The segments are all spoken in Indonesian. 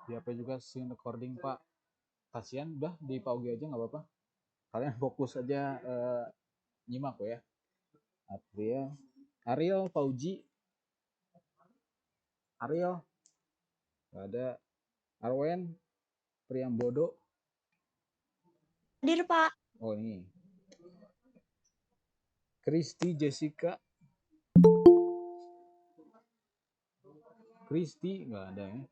Di HP juga screen recording Pak. Kasihan udah di Pak Ugi aja nggak apa-apa. Kalian fokus aja nyimak ya. April, Ariel, Fauji, Ariel, nggak ada. Arwen, Priambodo. Hadir Pak. Oh ini. Kristi, Jessica. Kristi nggak ada ya.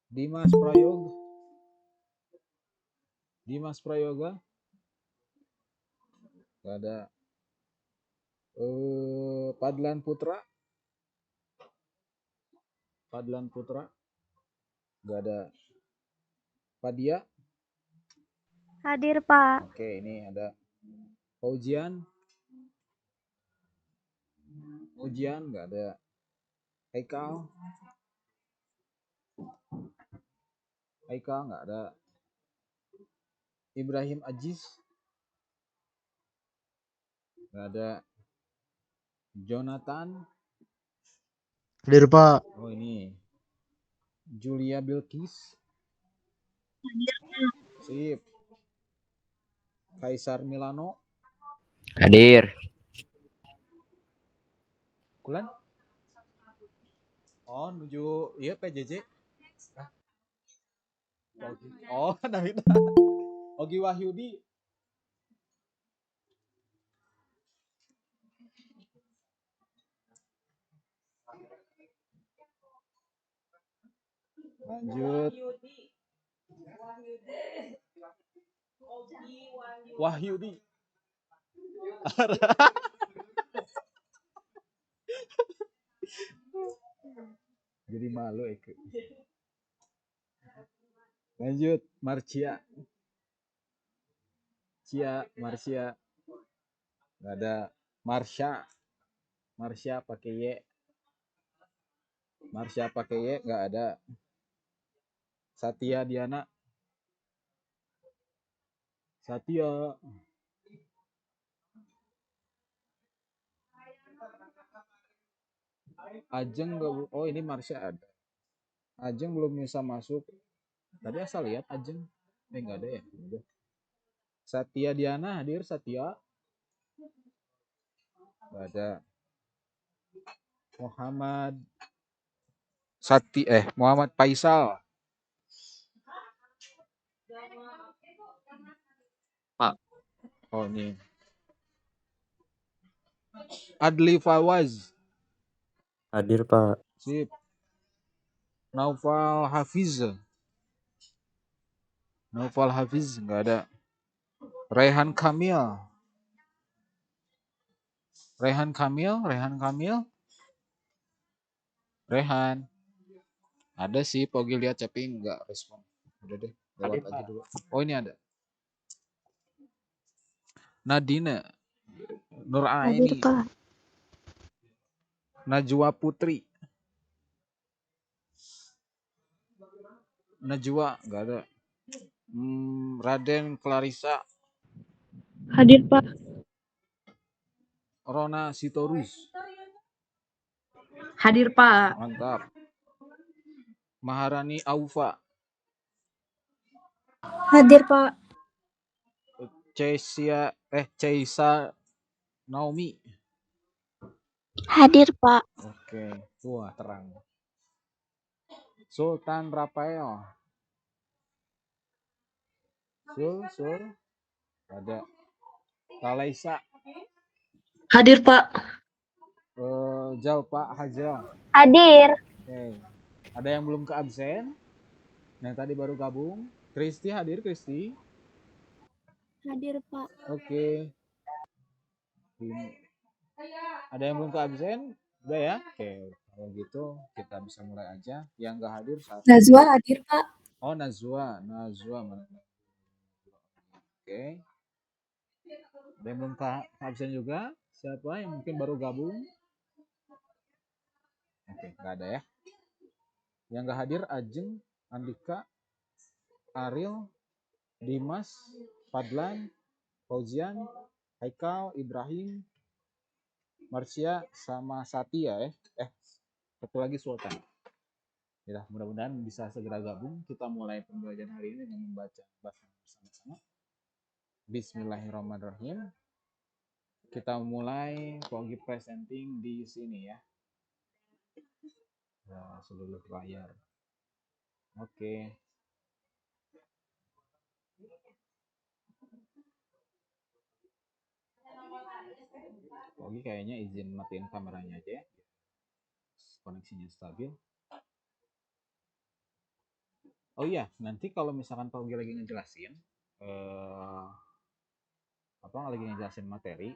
Dimas Prayoga. Dimas Prayoga. Nggak ada. Padlan Putra. Padlan Putra. Nggak ada. Padia. Hadir Pak. Oke, ini ada Ujian. Ujian nggak ada. Haikal. Haikal nggak ada. Ibrahim Aziz nggak ada. Jonathan. Hadir Pak. Oh ini Julia Bilkis. Sip. Kaisar Milano. Hadir. Kulan. Oh menuju iya PJJ. Oh David. Ogi Wahyudi. Lanjut. Wahyudi. Jadi malu Eke. Lanjut Marcia. Marcia. Nggak ada. Marsha pakai Y. Marsha pakai Y nggak ada. Satya Diana. Satya. Ajeng nggak. Oh ini Marsha ada. Ajeng belum bisa masuk. Tadi asal lihat Ajeng. Nggak ada ya. Udah. Satya Diana hadir. Satya. Nggak ada. Muhammad Faisal. Pak. Oh ini. Adli Fawaz. Hadir Pak. Sip. Naufal Hafiz. Nggak ada. Rehan Kamil. Rehan. Ada sih Pogi lihat tapi nggak respon. Udah deh, lewat aja dulu. Oh ini ada. Nadine. Nur Hadir Aini. Pak. Najwa Putri. Najwa nggak ada. Raden Clarissa. Hadir Pak. Rona Sitorus. Hadir Pak. Mantap. Maharani Aufa. Hadir Pak. Ceisa Naomi. Hadir Pak. Oke, wah terang. Sultan Rafael. Sul. Ada. Talaisa. Hadir Pak. Jalpa Hajal. Hadir. Oke. Ada yang belum ke absen? Yang tadi baru gabung. Kristi hadir, Kristi. Hadir Pak. Oke. Ada yang belum ke absen? Udah ya? Oke. Kalau gitu kita bisa mulai aja. Yang nggak hadir satu. Najwa hadir Pak. Oh Najwa mana? Oke. Ada yang belum ke absen juga? Siapa yang mungkin baru gabung? Oke, nggak ada ya. Yang nggak hadir Ajeng, Andika, Ariel, Dimas, Padlan, Fauzian, Haikal, Ibrahim, Marsya, sama Satya ya. Satu lagi Sultan. Ya, mudah-mudahan bisa segera gabung. Kita mulai pembelajaran hari ini dengan membaca basmalah bersama-sama. Bismillahirrahmanirrahim. Kita mulai Pogi presenting di sini ya. Seluruh layar. Oke. Pogi kayaknya izin matiin kameranya aja ya. Koneksinya stabil. Oh iya, nanti kalau misalkan Pogi lagi ngejelasin lagi ngejelasin materi,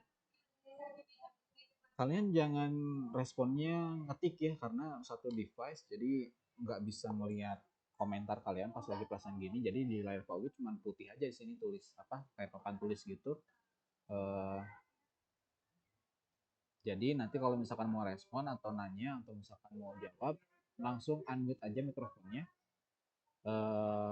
kalian jangan responnya ngetik ya, karena satu device jadi nggak bisa melihat komentar kalian pas lagi pasang gini. Jadi di layar Pogi cuma putih aja, di sini tulis kayak papan tulis gitu. Jadi nanti kalau misalkan mau respon atau nanya atau misalkan mau jawab, langsung unmute aja mikrofonnya,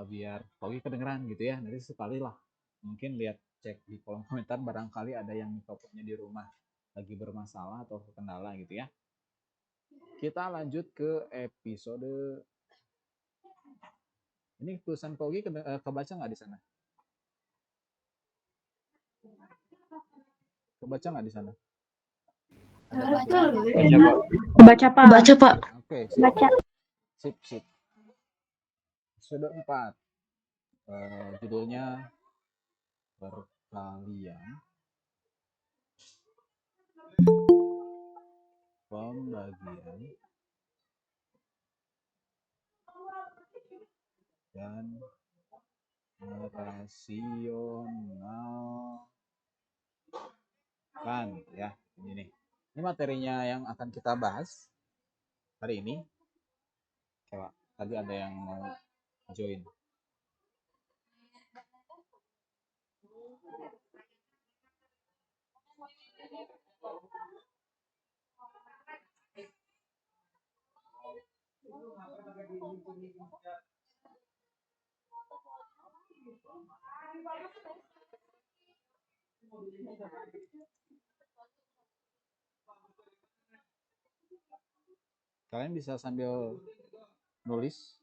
biar Pogi kedengeran gitu ya. Nanti sekali lah mungkin lihat cek di kolom komentar, barangkali ada yang mikrofonnya di rumah lagi bermasalah atau kendala gitu ya. Kita lanjut ke episode ini. Tulisan Pogi kebaca nggak di sana? Kebaca nggak di sana? Baca, Pak. Baca, Pak. Oke, Baca. sip. Episode 4. Judulnya perkalian pembagian dan merasional kan ya. Ini materinya yang akan kita bahas hari ini. Coba tadi ada yang mau join. Kalian bisa sambil nulis.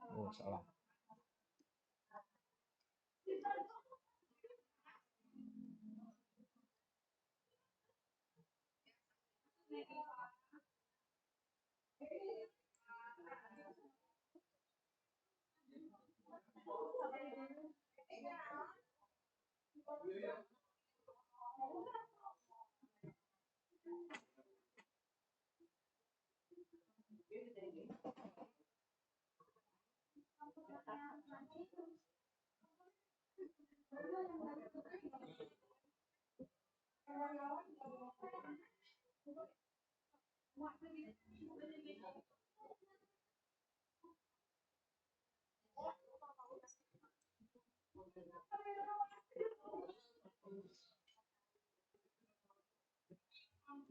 Oh, salah.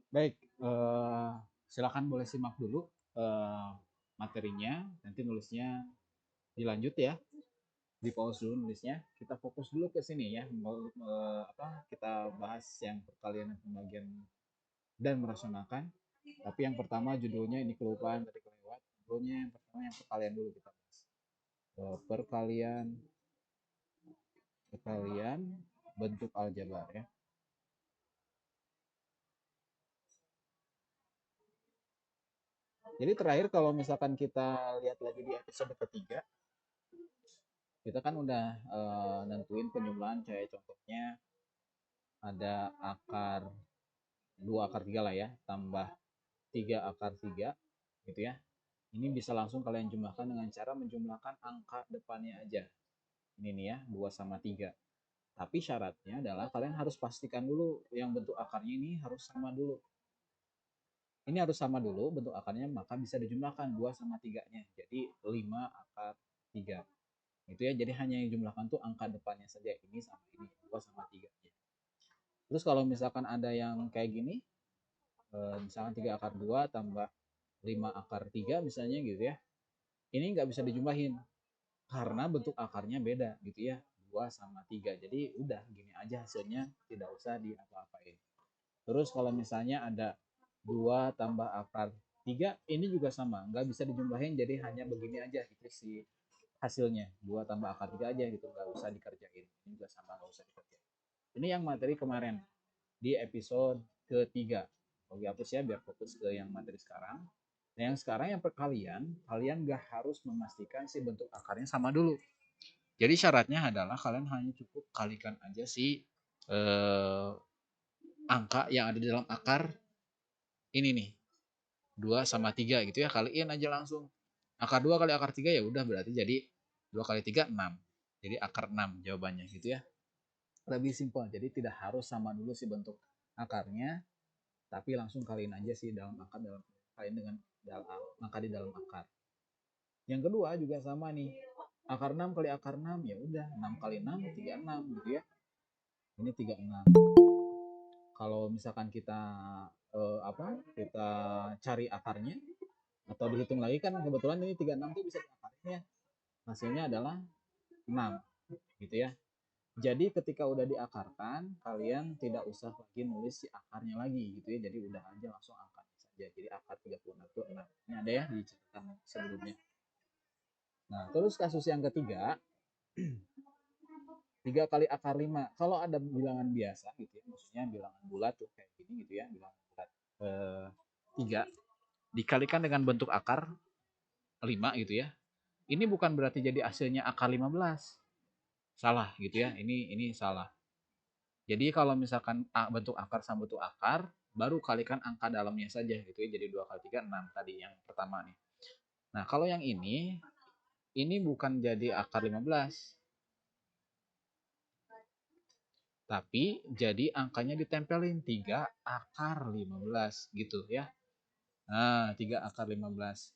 Baik, silakan boleh simak dulu materinya. Nanti nulisnya dilanjut ya, di pause dulu nulisnya. Kita fokus dulu ke sini ya. Kita bahas yang perkalian dan pembagian dan merasionalkan. Tapi yang pertama judulnya ini kelupaan tadi kelewat. Judulnya yang pertama yang perkalian dulu kita bahas. Perkalian bentuk aljabar ya. Jadi terakhir kalau misalkan kita lihat lagi di episode ketiga, kita kan udah nentuin penjumlahan, kayak contohnya ada akar 2 akar 3 lah ya, tambah 3 akar 3 gitu ya. Ini bisa langsung kalian jumlahkan dengan cara menjumlahkan angka depannya aja. Ini nih ya, 2 sama 3. Tapi syaratnya adalah kalian harus pastikan dulu yang bentuk akarnya ini harus sama dulu. Ini harus sama dulu bentuk akarnya, maka bisa dijumlahkan 2 sama 3-nya. Jadi 5 akar 3. Itu ya, jadi hanya yang jumlahkan tuh angka depannya saja, ini sama ini, 2 sama 3-nya. Terus kalau misalkan ada yang kayak gini, misalkan 3 akar 2 tambah 5 akar 3 misalnya gitu ya. Ini nggak bisa dijumlahin karena bentuk akarnya beda gitu ya. 2 sama 3. Jadi udah gini aja hasilnya, tidak usah diapa-apain. Terus kalau misalnya ada 2 tambah akar 3, ini juga sama, nggak bisa dijumlahin, jadi hanya begini aja gitu sih hasilnya. 2 tambah akar 3 aja gitu, nggak usah dikerjain. Ini juga sama, nggak usah dikerjain. Ini yang materi kemarin di episode ketiga. Oke, hapus ya biar fokus ke yang materi sekarang. Nah, yang sekarang yang perkalian, kalian nggak harus memastikan si bentuk akarnya sama dulu. Jadi syaratnya adalah kalian hanya cukup kalikan aja si angka yang ada di dalam akar ini nih, 2 sama 3 gitu ya, kaliin aja langsung. Akar 2 kali akar 3 ya udah, berarti jadi 2 kali 3 6. Jadi akar 6 jawabannya gitu ya. Lebih simpel, jadi tidak harus sama dulu sih bentuk akarnya, tapi langsung kaliin aja sih dalam akar, kaliin dengan dalam angka di dalam akar. Yang kedua juga sama nih, akar 6 kali akar 6 ya udah, 6 kali 6 36 gitu ya. Ini 36. Kalau misalkan kita kita cari akarnya atau dihitung lagi, kan kebetulan ini 36 tuh bisa diakarin ya. Hasilnya adalah 6 gitu ya. Jadi ketika udah diakarkan, kalian tidak usah lagi nulis si akarnya lagi gitu ya. Jadi udah aja langsung angkanya saja. Jadi akar 36 itu 6. Ini ada ya di catatan sebelumnya. Nah, terus kasus yang ketiga, 3 kali akar 5. Kalau ada bilangan biasa gitu ya, maksudnya bilangan bulat tuh kayak gini gitu ya, bilangan bulat 3 dikalikan dengan bentuk akar 5 gitu ya. Ini bukan berarti jadi hasilnya akar 15. Salah gitu ya. Ini salah. Jadi kalau misalkan bentuk akar sama bentuk akar, baru kalikan angka dalamnya saja gitu ya. Jadi 2 kali 3 6 tadi yang pertama nih. Nah, kalau yang ini bukan jadi akar 15. Tapi jadi angkanya ditempelin 3 akar 15 gitu ya. Nah, 3 akar 15.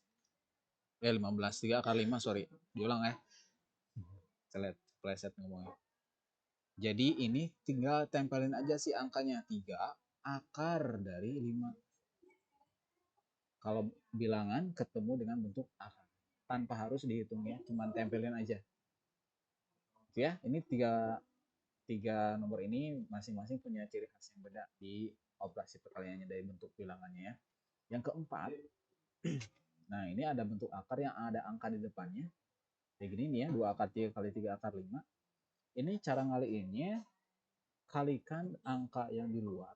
15, 3 akar 5, sorry. Diulang ya. Pleset ngomongnya. Jadi ini tinggal tempelin aja sih angkanya, 3 akar dari 5. Kalau bilangan ketemu dengan bentuk akar, tanpa harus dihitung ya, cuman tempelin aja. Oke ya, ini tiga nomor ini masing-masing punya ciri khas yang beda di operasi perkaliannya dari bentuk bilangannya ya. Yang keempat, nah ini ada bentuk akar yang ada angka di depannya. Kayak gini nih ya, 2 akar 3 kali 3 akar 5. Ini cara ngaliinnya, kalikan angka yang di luar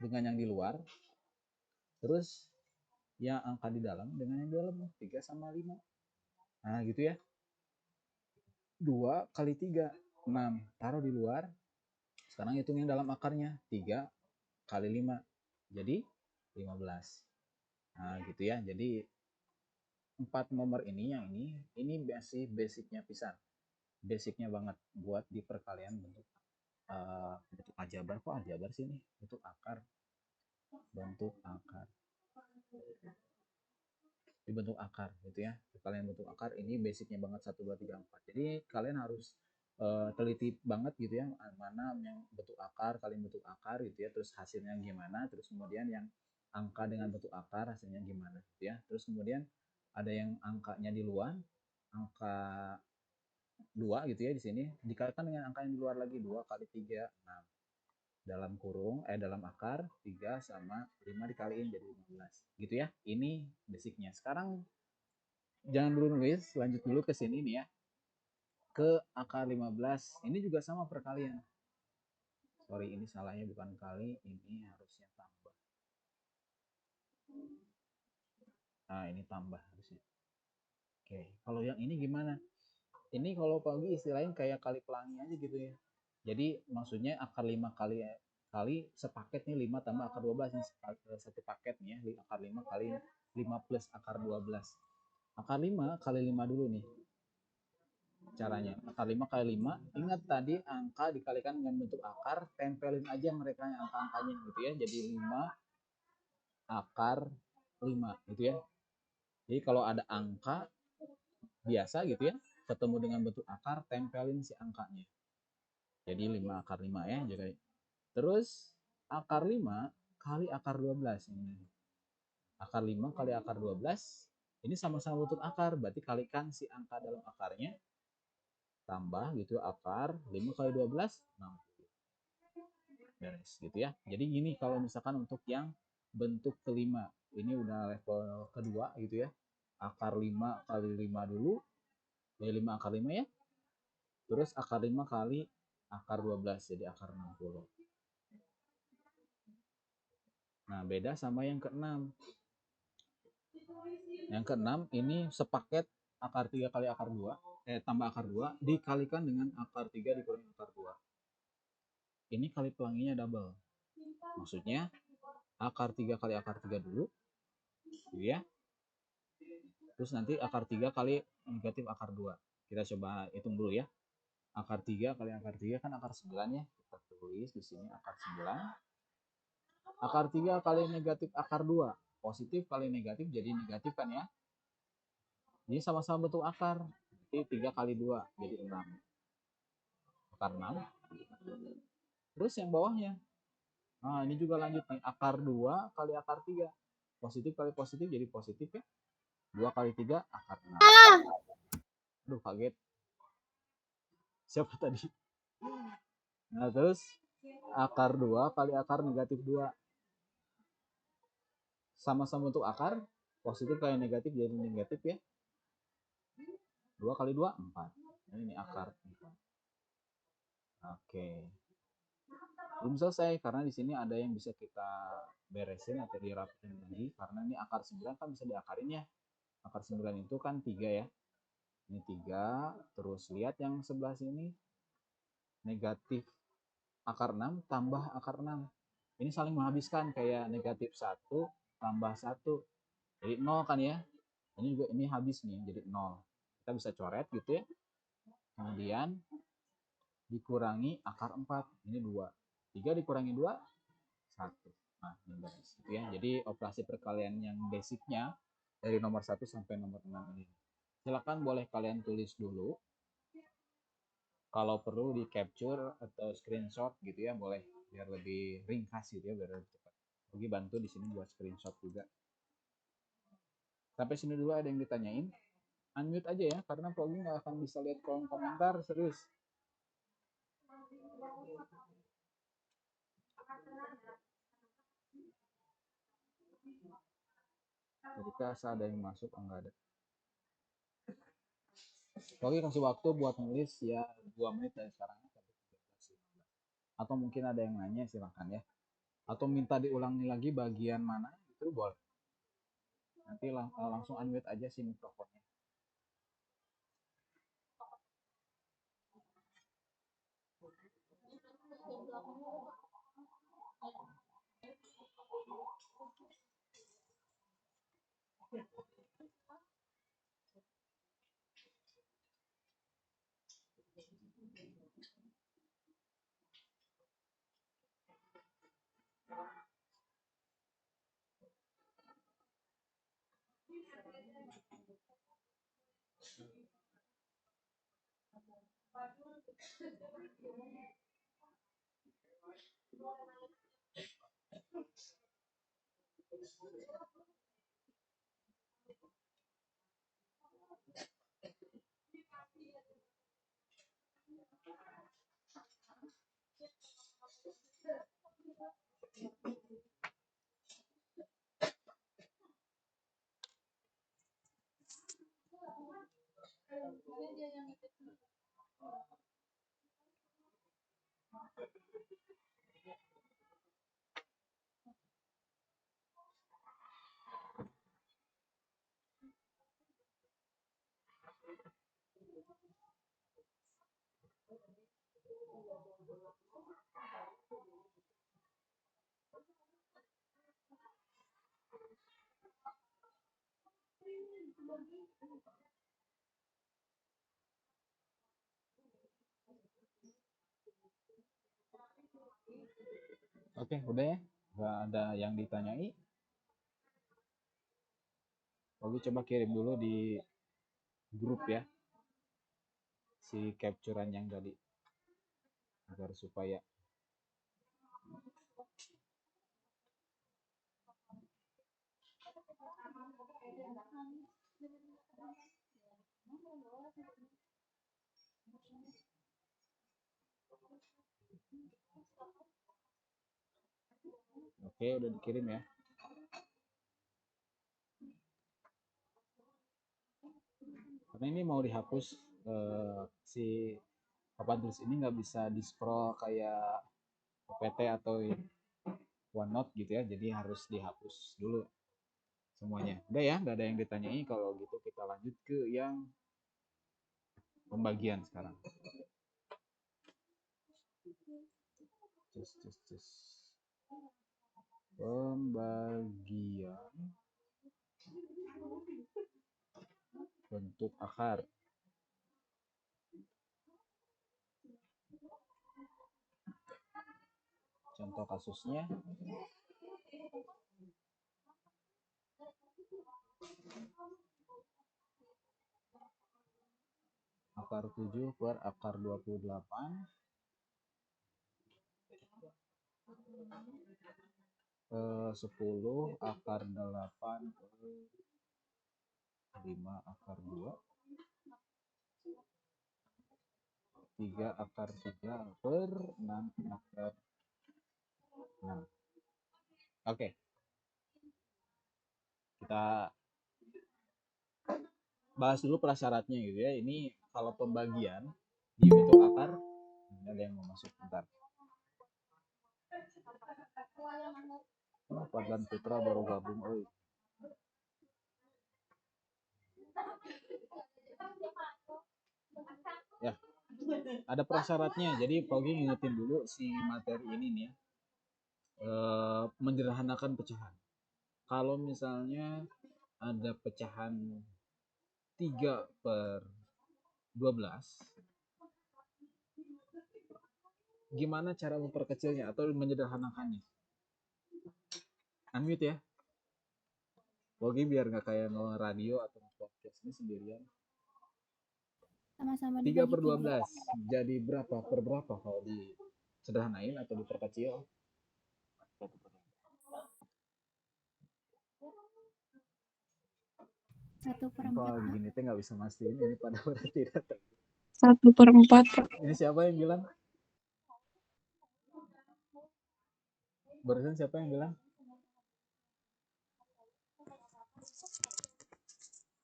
dengan yang di luar, terus yang angka di dalam dengan yang di dalam, 3 sama 5. Nah gitu ya. 2 kali 3, 6. Taruh di luar. Sekarang hitung yang dalam akarnya. 3 kali 5. Jadi 15. Nah gitu ya. Jadi 4 nomor ini, yang ini masih basicnya pisan. Basicnya banget buat di perkalian bentuk aljabar. Kok aljabar sih ini? Bentuk akar. Bentuk akar. Dibentuk akar gitu ya. Kalian bentuk akar ini basicnya banget 1 2 3 4. Jadi kalian harus teliti banget gitu ya, mana yang bentuk akar, kalian bentuk akar gitu ya, terus hasilnya gimana, terus kemudian yang angka dengan bentuk akar hasilnya gimana gitu ya. Terus kemudian ada yang angkanya di luar, angka 2 gitu ya, di sini dikalikan dengan angka yang di luar lagi, 2 kali 3 6. Dalam kurung dalam akar 3 sama 5 dikaliin jadi 15 gitu ya. Ini basicnya. Sekarang jangan dulu nulis, lanjut dulu ke sini nih ya, ke akar 15. Ini juga sama perkalian. Sorry, ini salahnya bukan kali, ini harusnya tambah. Nah, ini tambah harusnya. Oke, kalau yang ini gimana? Ini kalau pagi istilahnya kayak kali pelangi aja gitu ya. Jadi maksudnya akar 5 kali kali sepaket nih 5 tambah akar 12 yang satu paket nih ya. Akar 5 kali 5 plus akar 12. Akar 5 kali 5 dulu nih caranya. Akar 5 kali 5, ingat tadi angka dikalikan dengan bentuk akar, tempelin aja mereka yang angka-angkanya gitu ya. Jadi 5 akar 5 gitu ya. Jadi kalau ada angka biasa gitu ya, ketemu dengan bentuk akar, tempelin si angkanya. Jadi 5 akar 5 ya. Jadi terus akar 5 kali akar 12 ini. Akar 5 kali akar 12 ini sama-sama bentuk akar, berarti kalikan si angka dalam akarnya tambah gitu akar 5 kali 12 60. Beres gitu ya. Jadi gini kalau misalkan untuk yang bentuk kelima, ini udah level kedua gitu ya. Akar 5 kali 5 dulu, dari 5 akar 5 ya. Terus akar 5 kali akar 12 jadi akar 60. Nah, beda sama yang keenam. Yang keenam ini sepaket akar 3 kali akar 2, tambah akar 2 dikalikan dengan akar 3 dikurangi akar 2. Ini kali pelanginya double. Maksudnya akar 3 kali akar 3 dulu, gitu ya. Terus nanti akar 3 kali negatif akar 2. Kita coba hitung dulu ya. Akar 3 kali akar 3 kan akar 9 ya. Kita tulis di sini akar 9. Akar 3 kali negatif akar 2. Positif kali negatif jadi negatif kan ya. Ini sama-sama bentuk akar. Jadi 3 kali 2 jadi 6. Akar 6. Terus yang bawahnya. Nah, ini juga lanjut nih. Akar 2 kali akar 3. Positif kali positif jadi positif ya. 2 kali 3 akar 6. Aduh, kaget. Siapa tadi? Nah, terus akar 2 kali akar negatif 2. Sama-sama bentuk akar. Positif kali negatif jadi negatif ya. 2 kali 2 4. Nah, ini akar 4. Oke. Belum selesai karena di sini ada yang bisa kita beresin atau dirapiin lagi karena ini akar 9 kan bisa diakarin ya. Akar 9 itu kan 3 ya. Ini 3, terus lihat yang sebelah sini negatif akar 6 tambah akar 6. Ini saling menghabiskan kayak negatif 1 tambah 1. Jadi 0 kan ya. Ini juga ini habis nih jadi 0. Kita bisa coret gitu ya. Kemudian dikurangi akar 4. Ini 2. 3 dikurangi 2 1. Nah, ini beres gitu ya. Jadi operasi perkalian yang basicnya dari nomor 1 sampai nomor 6 ini. Silakan boleh kalian tulis dulu. Kalau perlu di capture atau screenshot gitu ya, boleh biar lebih ringkas gitu ya, biar lebih cepat. Oke, bantu di sini buat screenshot juga. Sampai sini dulu ada yang ditanyain? Unmute aja ya, karena Pogi nggak akan bisa lihat kolom komentar, serius. Ketika ada yang masuk, enggak ada. Pogi kasih waktu buat nulis ya 2 menit dari sekarang sampai 13.15. Atau mungkin ada yang nanya, silahkan ya. Atau minta diulangi lagi bagian mana, itu boleh. Nanti langsung unmute aja sih mikrofonnya. Oke, udah ya. Nggak ada yang ditanyai. Oke, coba kirim dulu di grup ya, si capturean yang tadi, agar supaya oke, udah dikirim ya. Karena ini mau dihapus, si papan tulis ini nggak bisa di scroll kayak PPT atau OneNote gitu ya, jadi harus dihapus dulu semuanya. Udah ya, nggak ada yang ditanyai. Kalau gitu kita lanjut ke yang pembagian sekarang. Pembagian bentuk akar. Contoh kasusnya, akar 7 per akar 28 10 akar 8 per 5 akar 2 3 akar 3 per 6 akar 6. Oke, kita bahas dulu prasyaratnya gitu ya. Ini kalau pembagian di bentuk akar, ini ada yang mau masuk bentar. Fadlan Putra baru gabung. Ya, ada prasyaratnya. Jadi Pogi ngingetin dulu si materi ini nih ya. Menyederhanakan pecahan. Kalau misalnya ada pecahan 3 per 12, gimana cara memperkecilnya atau menyederhanakannya? Unmute ya. Pogi biar nggak kayak radio atau podcast ini sendirian. Sama-sama 3 per dibagi 12 jadi berapa per berapa kalau disederhanain atau diperkecil? 1/4. Kalau begini teh nggak bisa mastiin ini pada berarti datang. 1/4. Ini siapa yang bilang? Barusan siapa yang bilang?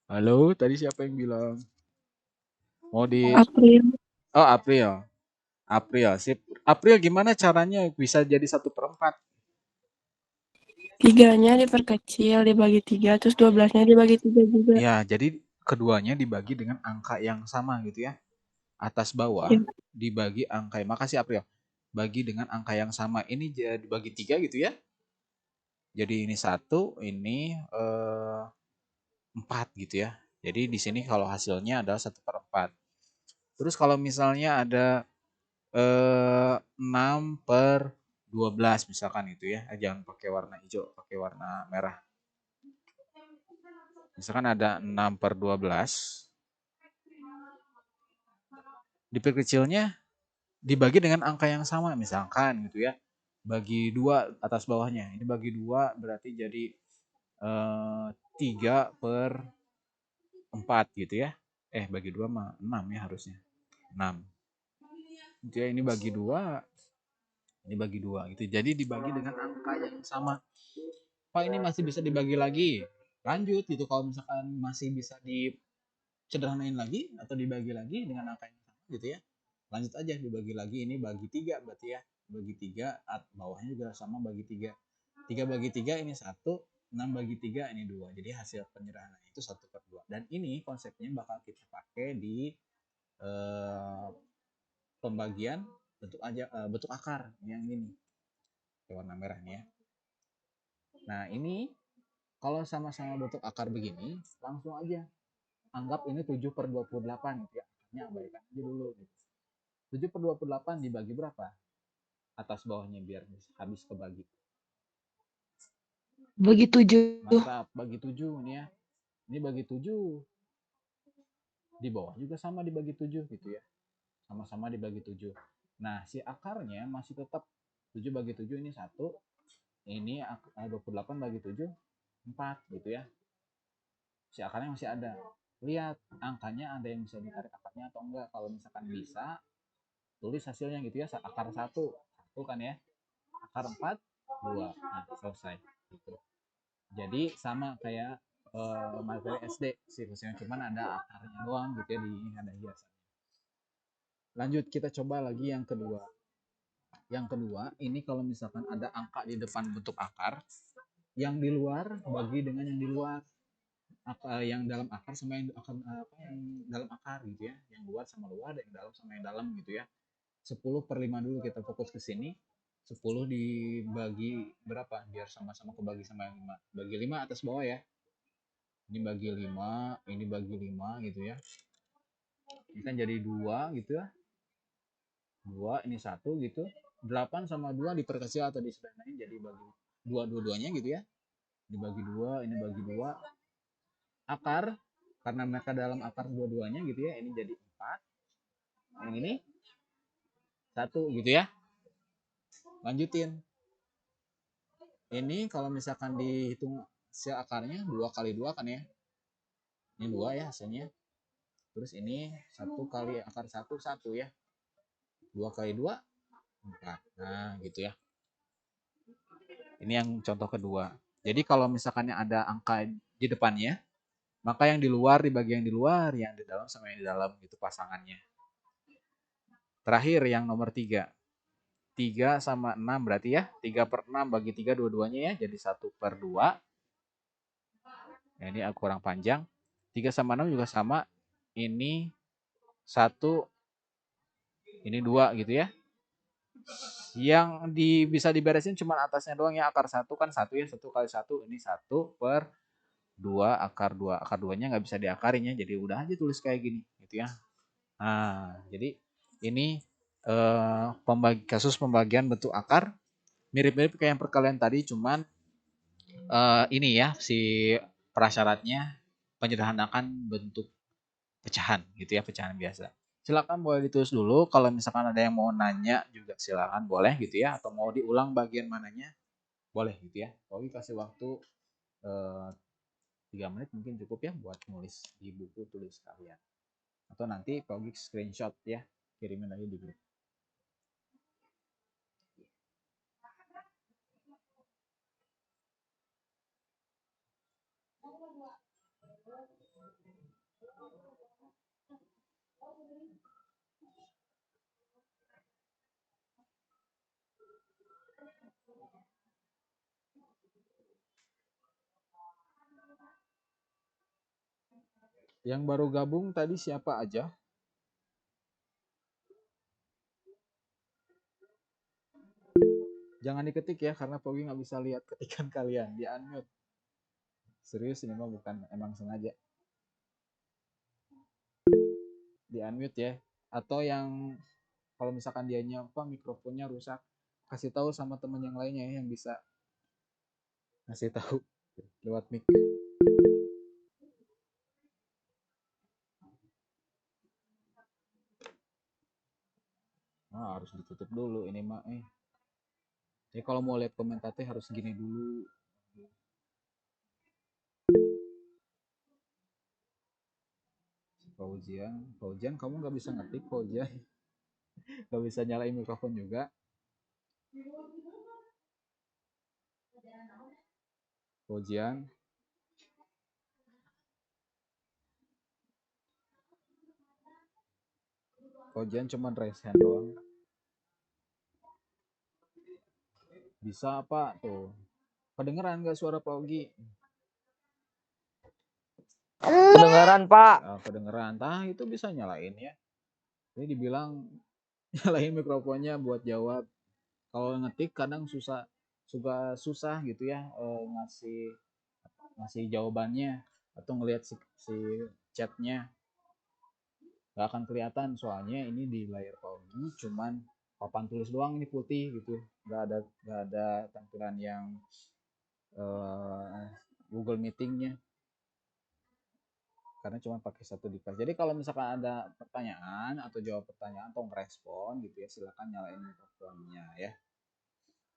Halo, tadi siapa yang bilang? Mau di April. Oh, April. April, sip. April gimana caranya bisa jadi 1/4? 3-nya diperkecil, dibagi 3, terus 12-nya dibagi 3 juga. Ya, jadi keduanya dibagi dengan angka yang sama gitu ya. Atas bawah Ya. dibagi angka. Makasih April. Bagi dengan angka yang sama. Ini jadi dibagi 3 gitu ya. Jadi ini 1, ini 4 gitu ya. Jadi di sini kalau hasilnya adalah 1/4. Terus kalau misalnya ada 6 per 12 misalkan itu ya. Jangan pakai warna hijau, pakai warna merah. Misalkan ada 6 per 12. Diperkecilnya dibagi dengan angka yang sama misalkan gitu ya. Bagi 2 atas bawahnya. Ini bagi 2 berarti jadi 3 per 4 gitu ya. Bagi 2 mah 6 ya harusnya. 6. Gitu ya, ini bagi 2, ini bagi 2 gitu. Jadi dibagi dengan angka yang sama. Pak ini masih bisa dibagi lagi. Lanjut gitu kalau misalkan masih bisa disederhanain lagi atau dibagi lagi dengan angka yang sama gitu ya. Lanjut aja dibagi lagi, ini bagi 3 berarti ya. Bagi 3, bawahnya juga sama bagi 3. 3 bagi 3 ini 1, 6/3 ini 2. Jadi hasil penyederhanaan itu 1/2. Dan ini konsepnya bakal kita pakai di pembagian bentuk akar yang ini. Warna merah nih ya. Nah, ini kalau sama-sama bentuk akar begini, langsung aja anggap ini 7/28 gitu ya. Akarnya abaikan aja dulu gitu. 7/28 dibagi berapa? Atas bawahnya biar habis kebagi. Bagi 7. Mantap, bagi 7 nih ya. Ini bagi 7. Di bawah juga sama dibagi 7 gitu ya. Sama-sama dibagi 7. Nah, si akarnya masih tetap 7/7 ini 1. Ini 28 bagi 7 4 gitu ya. Si akarnya masih ada. Lihat angkanya ada yang bisa ditarik akarnya atau enggak. Kalau misalkan bisa, tulis hasilnya gitu ya. Akar 1 kan ya. Akar 4 2. Nah, selesai gitu. Jadi sama kayak materi SD siklusnya, cuman ada akarnya doang gitu ya, di ada hiasan. Lanjut, kita coba lagi yang kedua. Yang kedua, ini kalau misalkan ada angka di depan bentuk akar, yang di luar bagi dengan yang di luar. Yang dalam akar sama yang dalam akar gitu ya. Yang luar sama luar, yang dalam sama yang dalam gitu ya. 10/5 dulu kita fokus ke sini. 10 dibagi berapa? Biar sama-sama kebagi sama yang 5. Bagi 5 atas bawah ya. Ini bagi 5, ini bagi 5 gitu ya. Ini kan jadi 2 gitu ya. 2, ini 1 gitu. 8 sama 2 diperkecil atau disederhanain jadi bagi 2 dua-duanya gitu ya. Dibagi 2, ini bagi 2. Akar, karena mereka dalam akar dua-duanya gitu ya, ini jadi 4. Yang ini 1 gitu ya. Lanjutin. Ini kalau misalkan dihitung si akarnya 2 kali 2 kan ya. Ini 2 ya hasilnya. Terus ini 1 kali akar 1 1 ya. 2 kali 2 4. Nah, gitu ya. Ini yang contoh kedua. Jadi kalau misalkan ada angka di depannya, maka yang di luar dibagi yang di luar, yang di dalam sama yang di dalam gitu pasangannya. Terakhir yang nomor 3. 3 sama 6 berarti ya. 3/6 bagi 3 dua-duanya ya. Jadi 1/2. Nah, ini aku kurang panjang. 3 sama 6 juga sama. Ini 1, ini 2 gitu ya. Yang bisa diberesin cuma atasnya doang ya. Akar 1 kan 1 ya. 1 kali 1. Ini 1/2 akar 2. Akar 2-nya nggak bisa diakarin ya. Jadi udah aja tulis kayak gini gitu ya. Nah, jadi ini kasus pembagian bentuk akar. Mirip-mirip kayak yang perkalian tadi, cuman ini ya si prasyaratnya penyederhanakan bentuk pecahan gitu ya, pecahan biasa. Silakan boleh ditulis dulu. Kalau misalkan ada yang mau nanya juga silakan boleh gitu ya, atau mau diulang bagian mananya boleh gitu ya. Oke, kasih waktu 3 menit mungkin cukup ya buat nulis di buku tulis kalian. Atau nanti Pogi screenshot ya, kirimin lagi di grup. Yang baru gabung tadi siapa aja? Jangan diketik ya, karena Pogi nggak bisa lihat ketikan kalian. Di unmute. Serius, ini mah bukan emang sengaja. Di unmute ya. Atau yang kalau misalkan dianya mikrofonnya rusak, kasih tahu sama temen yang lainnya ya, yang bisa ngasih tahu lewat mic. Harus ditutup dulu ini mah. Ya kalau mau lihat komentarnya harus gini dulu. Fauzian, kamu nggak bisa ngetik Fauzian, nggak bisa nyalain mikrofon juga. Fauzian, cuma raise hand doang. Bisa apa tuh? Kedengeran nggak suara Pak Ogi? Kedengaran, Pak. Kedengeran. Itu bisa nyalain ya. Ini dibilang nyalain mikrofonnya buat jawab. Kalau ngetik kadang suka susah gitu ya, ngasih jawabannya atau ngelihat si chatnya nggak akan kelihatan, soalnya ini di layar Paugi cuman papan tulis doang, ini putih gitu, nggak ada tampilan yang Google Meetingnya karena cuma pakai satu device. Jadi kalau misalkan ada pertanyaan atau jawab pertanyaan atau ngerespon gitu ya, silakan nyalain mikrofonnya ya.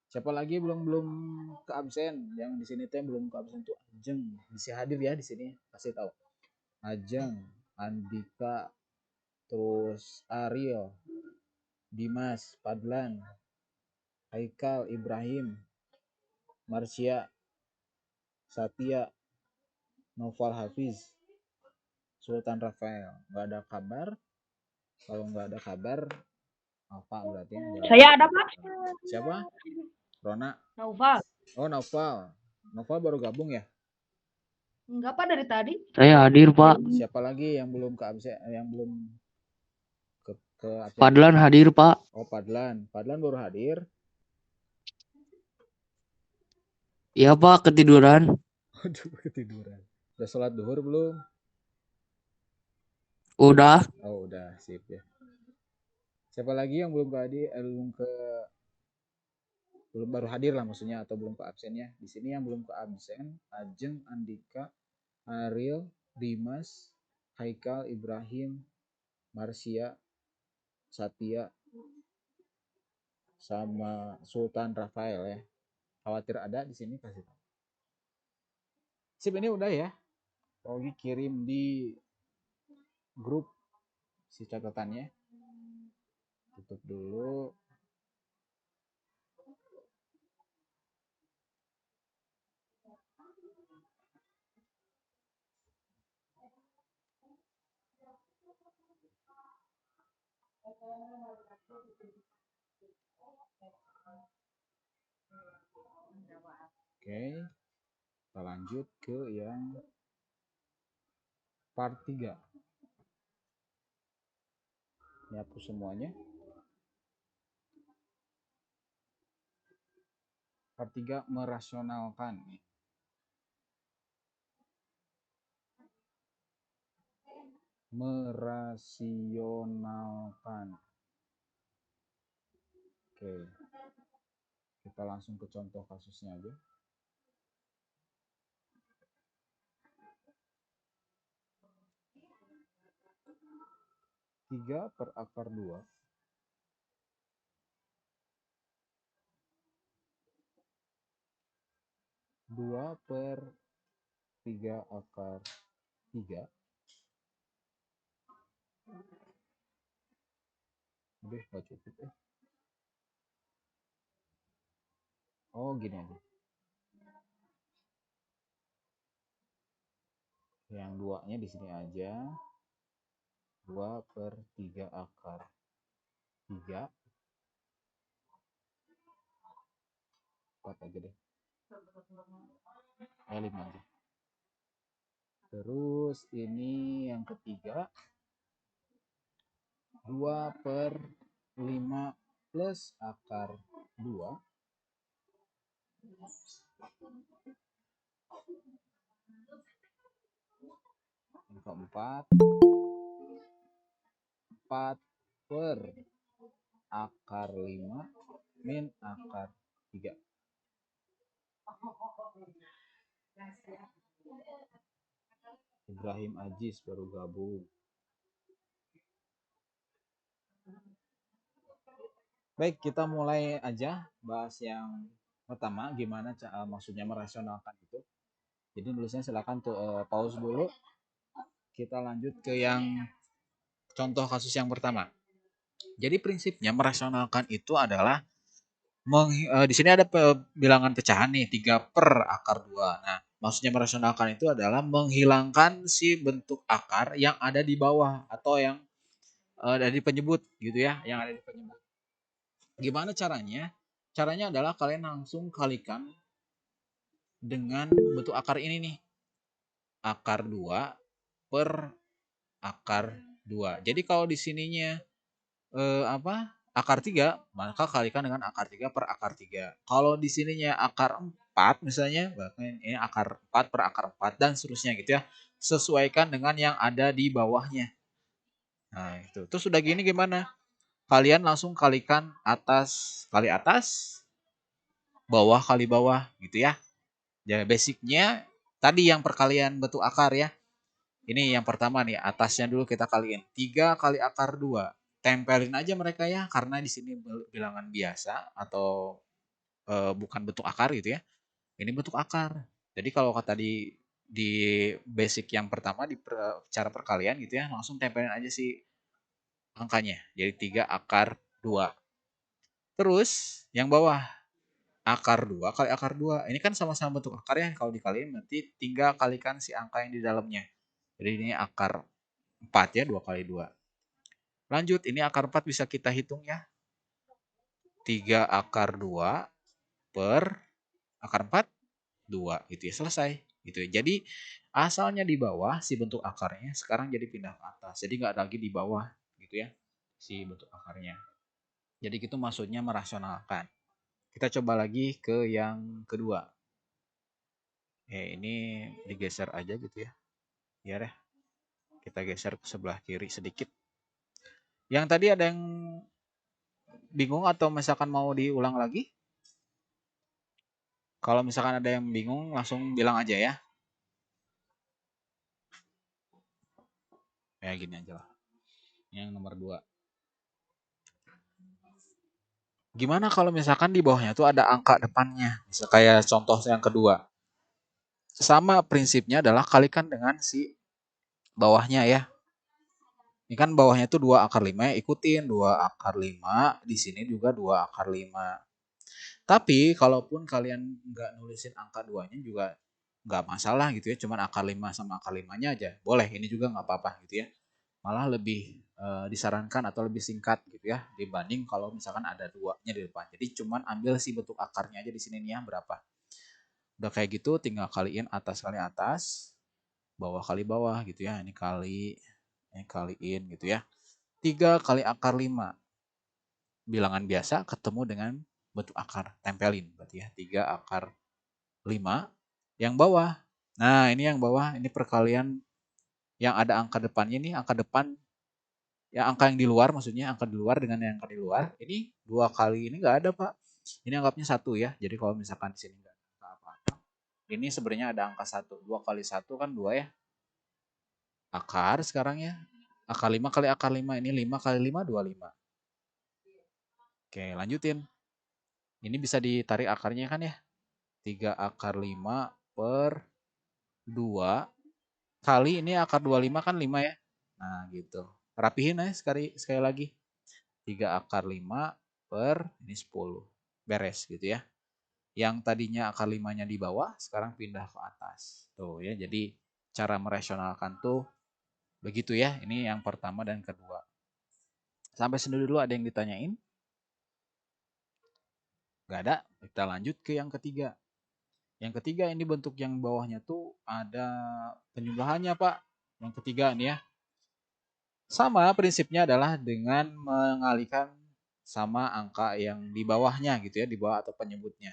Siapa lagi belum ke absen? Yang di sini teh belum ke absen tuh Ajeng. Bisa hadir ya di sini. Kasih tahu. Ajeng, Andika, terus Ariel, Dimas, Padlan, Haikal, Ibrahim, Marsya, Satya, Noval Hafiz, Sultan Rafael. Nggak ada kabar. Kalau nggak ada kabar, apa berarti? Saya ada, Pak. Siapa? Rona. Naufal. Oh, Noval. Noval baru gabung ya? Enggak, Pak, dari tadi. Saya hadir, Pak. Siapa lagi yang belum ke absen, yang belum ke absen? Padlan hadir, Pak. Oh, Padlan baru hadir. Iya, Pak, ketiduran. Aduh, ketiduran. Udah sholat duhur belum? Udah. Oh, udah, sip ya. Siapa lagi yang belum baru hadir lah maksudnya, atau belum ke absennya? Di sini yang belum ke absen Ajeng, Andika, Ariel, Dimas, Haikal, Ibrahim, Marsya, Satya, sama Sultan Rafael ya. Khawatir ada di sini, kasih tahu. Sip, ini udah ya. Ogi kirim di grup si catatannya. Tutup dulu. Oke, kita lanjut ke yang part 3. Ini hapus semuanya. Part 3 merasionalkan. Merasionalkan. Oke. Kita langsung ke contoh kasusnya aja. Tiga per akar 2 per 3 akar 3. Udah gak cukup ya. Oh, gini aja. Yang 2-nya di sini aja. 2 per 3 akar 3. 4 aja deh. 5 aja. Terus ini yang ketiga 2 per 5 plus akar 2. Yang keempat 4 per akar 5 min akar 3. Ibrahim Ajis baru gabung. Baik, kita mulai aja bahas yang pertama, gimana maksudnya merasionalkan itu. Jadi nulisnya silakan tuh pause dulu. Kita lanjut ke yang contoh kasus yang pertama. Jadi prinsipnya merasionalkan itu adalah di sini ada bilangan pecahan nih 3 per akar 2. Nah, maksudnya merasionalkan itu adalah menghilangkan si bentuk akar yang ada di bawah atau yang dari penyebut gitu ya, yang ada di penyebut. Gimana caranya? Caranya adalah kalian langsung kalikan dengan bentuk akar ini nih. Akar 2 per akar 2. Jadi kalau di sininya akar 3, maka kalikan dengan akar 3 per akar 3. Kalau di sininya akar 4 misalnya, bahkan ini akar 4 per akar 4 dan seterusnya gitu ya. Sesuaikan dengan yang ada di bawahnya. Nah, itu. Terus udah gini gimana? Kalian langsung kalikan atas kali atas, bawah kali bawah gitu ya. Jadi basicnya tadi yang perkalian bentuk akar ya. Ini yang pertama nih, atasnya dulu kita kaliin. 3 kali akar 2. Tempelin aja mereka ya, karena di sini bilangan biasa atau bukan bentuk akar gitu ya. Ini bentuk akar. Jadi kalau kata di basic yang pertama di cara perkalian gitu ya, langsung tempelin aja si angkanya. Jadi 3 akar 2. Terus yang bawah akar 2 kali akar 2. Ini kan sama-sama bentuk akar ya. Kalau dikaliin nanti tinggal kalikan si angka yang di dalamnya. Jadi ini akar 4 ya, 2 kali 2. Lanjut, ini akar 4 bisa kita hitung ya. 3 akar 2 per akar 4, 2. Gitu ya, selesai. Gitu ya. Jadi asalnya di bawah si bentuk akarnya, sekarang jadi pindah ke atas. Jadi nggak lagi di bawah gitu ya, si bentuk akarnya. Jadi gitu maksudnya merasionalkan. Kita coba lagi ke yang kedua. Ini digeser aja gitu ya. Biar ya. Kita geser ke sebelah kiri sedikit. Yang tadi ada yang bingung atau misalkan mau diulang lagi? Kalau misalkan ada yang bingung langsung bilang aja ya. Kayak gini aja lah. Yang nomor 2. Gimana kalau misalkan di bawahnya tuh ada angka depannya? Misal kayak contoh yang kedua. Sama prinsipnya adalah kalikan dengan si bawahnya ya. Ini kan bawahnya tuh 2 akar 5 ya, ikutin 2 akar 5, di sini juga 2 akar 5. Tapi kalaupun kalian nggak nulisin angka 2-nya juga nggak masalah gitu ya, cuman akar 5 sama akar 5-nya aja. Boleh, ini juga nggak apa-apa gitu ya. Malah lebih disarankan atau lebih singkat gitu ya dibanding kalau misalkan ada 2-nya di depan. Jadi cuman ambil si bentuk akarnya aja di sini nih ya berapa. Udah kayak gitu tinggal kaliin atas kali atas, bawah kali bawah gitu ya. Ini kaliin gitu ya. 3 kali akar 5. Bilangan biasa ketemu dengan bentuk akar, tempelin berarti ya. 3 akar 5 yang bawah. Nah, ini yang bawah, ini perkalian yang ada angka depannya nih, angka depan ya angka yang di luar maksudnya, angka di luar dengan yang angka di luar. Ini 2 kali ini enggak ada, Pak. Ini anggapnya 1 ya. Jadi kalau misalkan di sini enggak ada apa-apa. Ini sebenarnya ada angka 1. 2 kali 1 kan 2 ya. Akar sekarang ya. Akar 5 kali akar 5. Ini 5 kali 5, 25. Oke, lanjutin. Ini bisa ditarik akarnya kan ya. 3 akar 5 per 2 kali ini akar 25 kan 5 ya. Nah gitu. Rapihin ya sekali lagi. 3 akar 5 per ini 10. Beres gitu ya. Yang tadinya akar 5-nya di bawah sekarang pindah ke atas. Tuh ya. Jadi cara merasionalkan tuh begitu ya. Ini yang pertama dan kedua. Sampai sini dulu ada yang ditanyain? Gak ada. Kita lanjut ke yang ketiga. Yang ketiga ini bentuk yang bawahnya tuh ada penjumlahannya Pak. Yang ketiga nih ya. Sama prinsipnya adalah dengan mengalihkan sama angka yang di bawahnya gitu ya. Di bawah atau penyebutnya.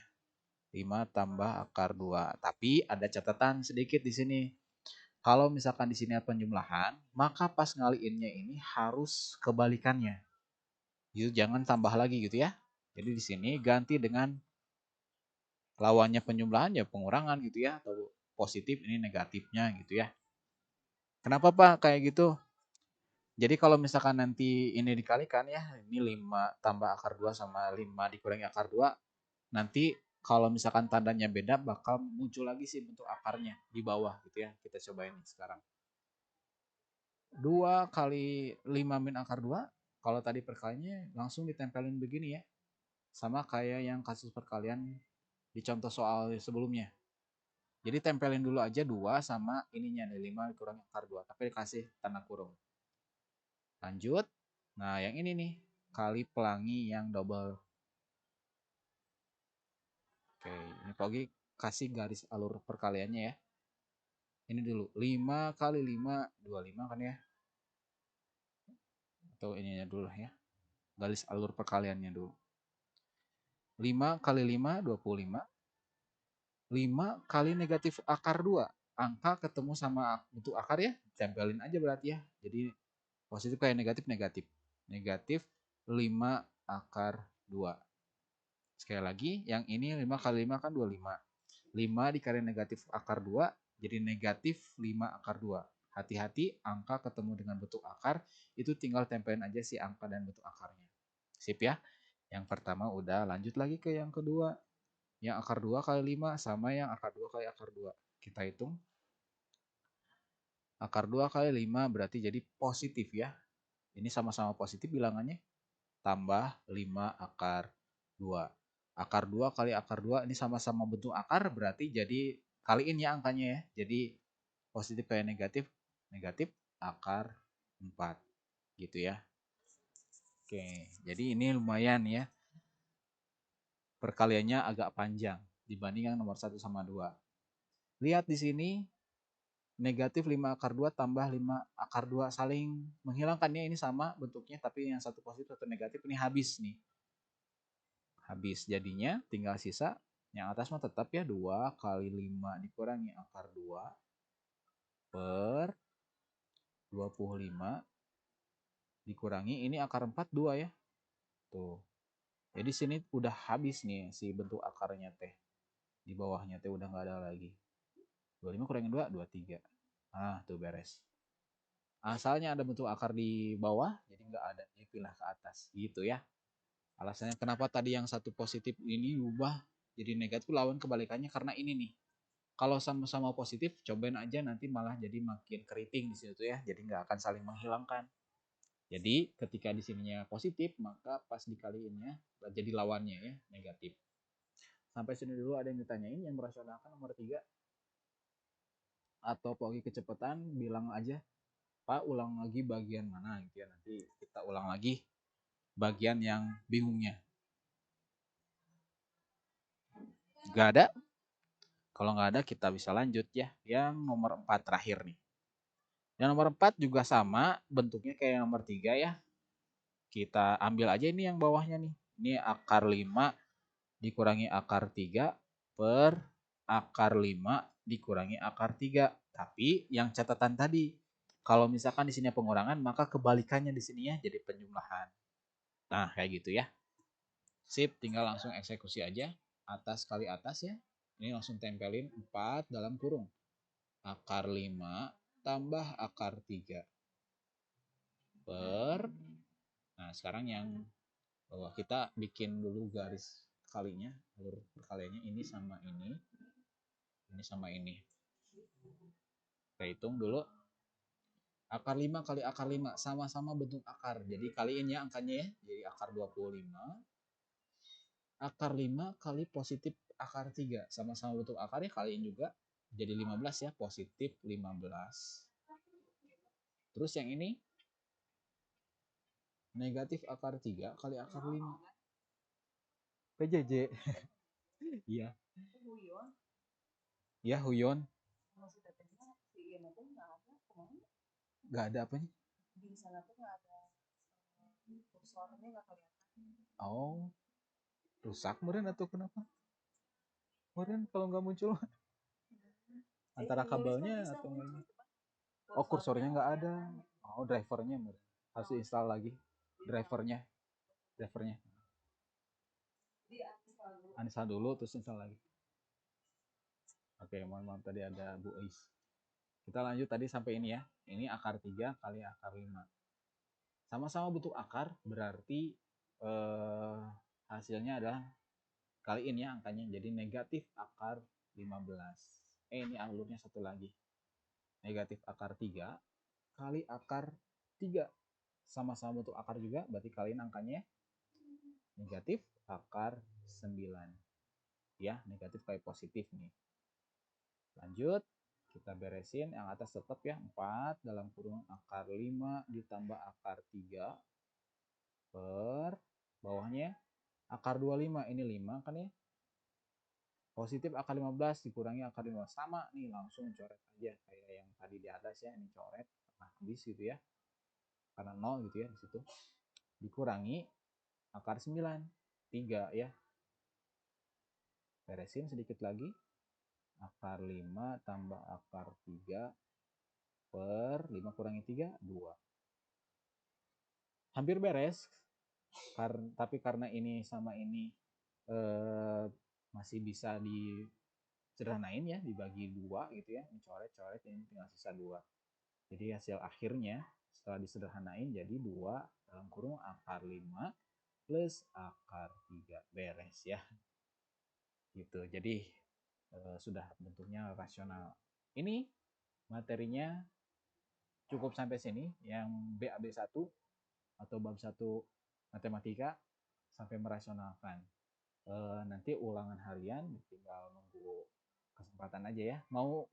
5 tambah akar 2. Tapi ada catatan sedikit di sini. Kalau misalkan di sini ada penjumlahan, maka pas ngaliinnya ini harus kebalikannya. Gitu, jangan tambah lagi gitu ya. Jadi di sini ganti dengan lawannya penjumlahan ya pengurangan gitu ya atau positif ini negatifnya gitu ya. Kenapa Pak kayak gitu? Jadi kalau misalkan nanti ini dikalikan ya, ini 5 tambah akar 2 sama 5 dikurangi akar 2, nanti kalau misalkan tandanya beda bakal muncul lagi sih bentuk akarnya di bawah gitu ya. Kita cobain sekarang. 2 kali 5 min akar 2, kalau tadi perkaliannya langsung ditempelin begini ya. Sama kayak yang kasus perkalian di contoh soal sebelumnya. Jadi tempelin dulu aja 2 sama ininya nih 5 dikurangi akar 2, tapi dikasih tanda kurung. Lanjut. Nah, yang ini nih kali pelangi yang double. Oke, ini Pogi kasih garis alur perkaliannya ya. Ini dulu 5 kali 5 25 kan ya, atau ininya dulu ya, garis alur perkaliannya dulu. 5 kali 5 25, 5 kali negatif akar 2, angka ketemu sama bentuk akar ya, tempelin aja berarti ya. Jadi positif kayak negatif, negatif 5 akar 2. Sekali lagi yang ini 5 kali 5 kan 25, 5 dikali negatif akar 2 jadi negatif 5 akar 2. Hati-hati angka ketemu dengan bentuk akar, itu tinggal tempelin aja si angka dan bentuk akarnya. Sip ya. Yang pertama udah, lanjut lagi ke yang kedua. Yang akar 2 kali 5 sama yang akar 2 kali akar 2. Kita hitung. Akar 2 kali 5 berarti jadi positif ya. Ini sama-sama positif bilangannya. Tambah 5 akar 2. Akar 2 kali akar 2 ini sama-sama bentuk akar berarti jadi kaliin ya angkanya ya. Jadi positif kayak negatif, negatif akar 4 gitu ya. Oke, jadi ini lumayan ya. Perkaliannya agak panjang dibanding yang nomor 1 sama 2. Lihat di sini negatif 5 akar 2 tambah 5 akar 2 saling menghilangkannya, ini sama bentuknya tapi yang satu positif atau negatif ini habis nih. Habis, jadinya tinggal sisa yang atas mah tetap ya 2 kali 5 dikurangi akar 2 per 25 dikurangi ini akar 4 2 ya. Tuh. Jadi sini udah habis nih si bentuk akarnya teh. Di bawahnya teh udah nggak ada lagi. 25 kurangin 2 23. Ah, tuh beres. Asalnya ada bentuk akar di bawah jadi nggak ada, ya pindah ke atas gitu ya. Alasannya kenapa tadi yang satu positif ini ubah jadi negatif lawan kebalikannya karena ini nih. Kalau sama-sama positif, cobain aja nanti malah jadi makin keriting di situ ya. Jadi nggak akan saling menghilangkan. Jadi ketika di sininya positif, maka pas dikaliinnya jadi lawannya ya, negatif. Sampai sini dulu ada yang ditanyain yang merasionalkan nomor 3 atau pogi kecepatan bilang aja, Pak ulang lagi bagian mana gitu ya. Nanti kita ulang lagi bagian yang bingungnya. Gak ada? Kalau nggak ada kita bisa lanjut ya. Yang nomor 4 terakhir nih. Yang nomor 4 juga sama bentuknya kayak yang nomor 3 ya. Kita ambil aja ini yang bawahnya nih. Ini akar 5 dikurangi akar 3 per akar 5 dikurangi akar 3. Tapi yang catatan tadi, kalau misalkan di sini pengurangan maka kebalikannya di sini ya jadi penjumlahan. Nah, kayak gitu ya. Sip, tinggal langsung eksekusi aja. Atas kali atas ya. Ini langsung tempelin 4 dalam kurung. Akar 5 tambah akar 3 per. Nah, sekarang yang bawah kita bikin dulu garis kalinya, alur perkaliannya ini sama ini sama ini. Kita hitung dulu. Akar 5 kali akar 5 sama-sama bentuk akar. Jadi kaliin ya angkanya ya. Jadi akar 25. Akar 5 kali positif akar 3 sama-sama bentuk akar ya, kaliin juga. Jadi 15 ya, positif 15. Terus yang ini negatif akar 3 kali akar 5. PJJ. Iya. Iya, Huyon. Gak ada apanya? Oh, rusak meren atau kenapa? Meren kalau nggak muncul antara kabelnya atau ini. Oh, kursornya nggak ada. Oh, drivernya meren. Harus install lagi drivernya. Uninstall dulu terus install lagi. Oke, mohon maaf tadi ada Bu Ais. Kita lanjut tadi sampai ini ya. Ini akar 3 kali akar 5. Sama-sama bentuk akar berarti hasilnya adalah kaliin ya angkanya. Jadi negatif akar 15. Ini alurnya satu lagi. Negatif akar 3 kali akar 3. Sama-sama bentuk akar juga berarti kaliin angkanya negatif akar 9. Ya, negatif kayak positif nih. Lanjut, kita beresin yang atas tetap ya 4 dalam kurung akar 5 ditambah akar 3 per bawahnya akar 25, ini 5 kan ya. Positif akar 15 dikurangi akar 15 sama nih, langsung coret aja kayak yang tadi di atas ya, ini coret nah habis gitu ya, karena 0 gitu ya di situ. Dikurangi akar 9 3 ya. Beresin sedikit lagi. Akar 5 tambah akar 3 per 5 kurangi 3 2. Hampir beres. Tapi karena ini sama ini masih bisa disederhanain ya, dibagi 2 gitu ya, ini coret-coret, ini tinggal sisa 2. Jadi hasil akhirnya setelah disederhanain jadi 2 dalam kurung akar 5 plus akar 3 beres ya. Gitu. Jadi sudah bentuknya rasional. Ini materinya cukup sampai sini yang BAB1 atau bab 1 matematika sampai merasionalkan. Nanti ulangan harian tinggal nunggu kesempatan aja ya. Mau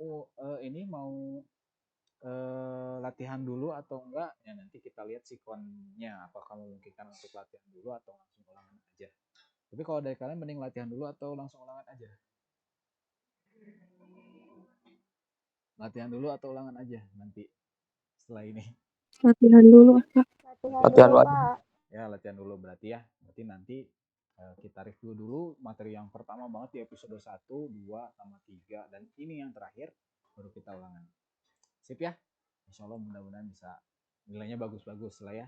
ini mau latihan dulu atau enggak ya, nanti kita lihat sikonnya apakah memungkinkan untuk latihan dulu atau langsung ulangan aja. Tapi kalau dari kalian mending latihan dulu atau langsung ulangan aja? Latihan dulu atau ulangan aja nanti setelah ini? Latihan dulu, Kak. Latihan Pak. Ya latihan dulu berarti ya. Berarti nanti kita review dulu materi yang pertama banget di episode 1, 2, sama 3 dan ini yang terakhir baru kita ulangan. Sip ya. Insya Allah mudah-mudahan bisa nilainya bagus-bagus lah ya.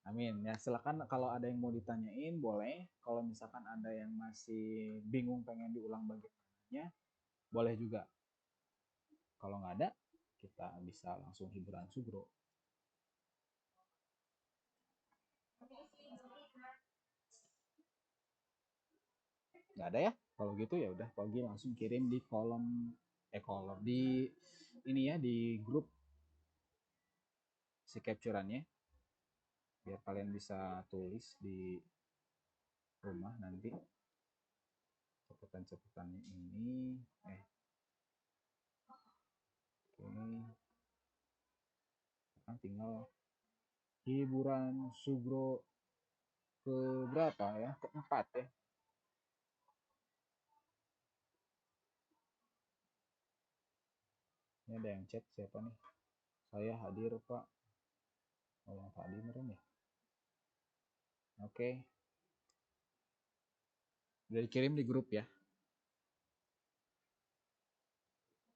Amin. Ya silakan kalau ada yang mau ditanyain boleh. Kalau misalkan ada yang masih bingung pengen diulang bagaimana, boleh juga. Kalau nggak ada, kita bisa langsung hiburan Sugro. Nggak ada ya? Kalau gitu ya udah, Pogi langsung kirim di kolom di ini ya, di grup si capturannya biar kalian bisa tulis di rumah nanti catatan-catatannya ini. Oke, tinggal hiburan Sugro ke berapa ya? Keempat ya. Ini ada yang chat siapa nih? Saya hadir Pak. Oh yang tadi meren ya. Oke. Udah dikirim di grup ya.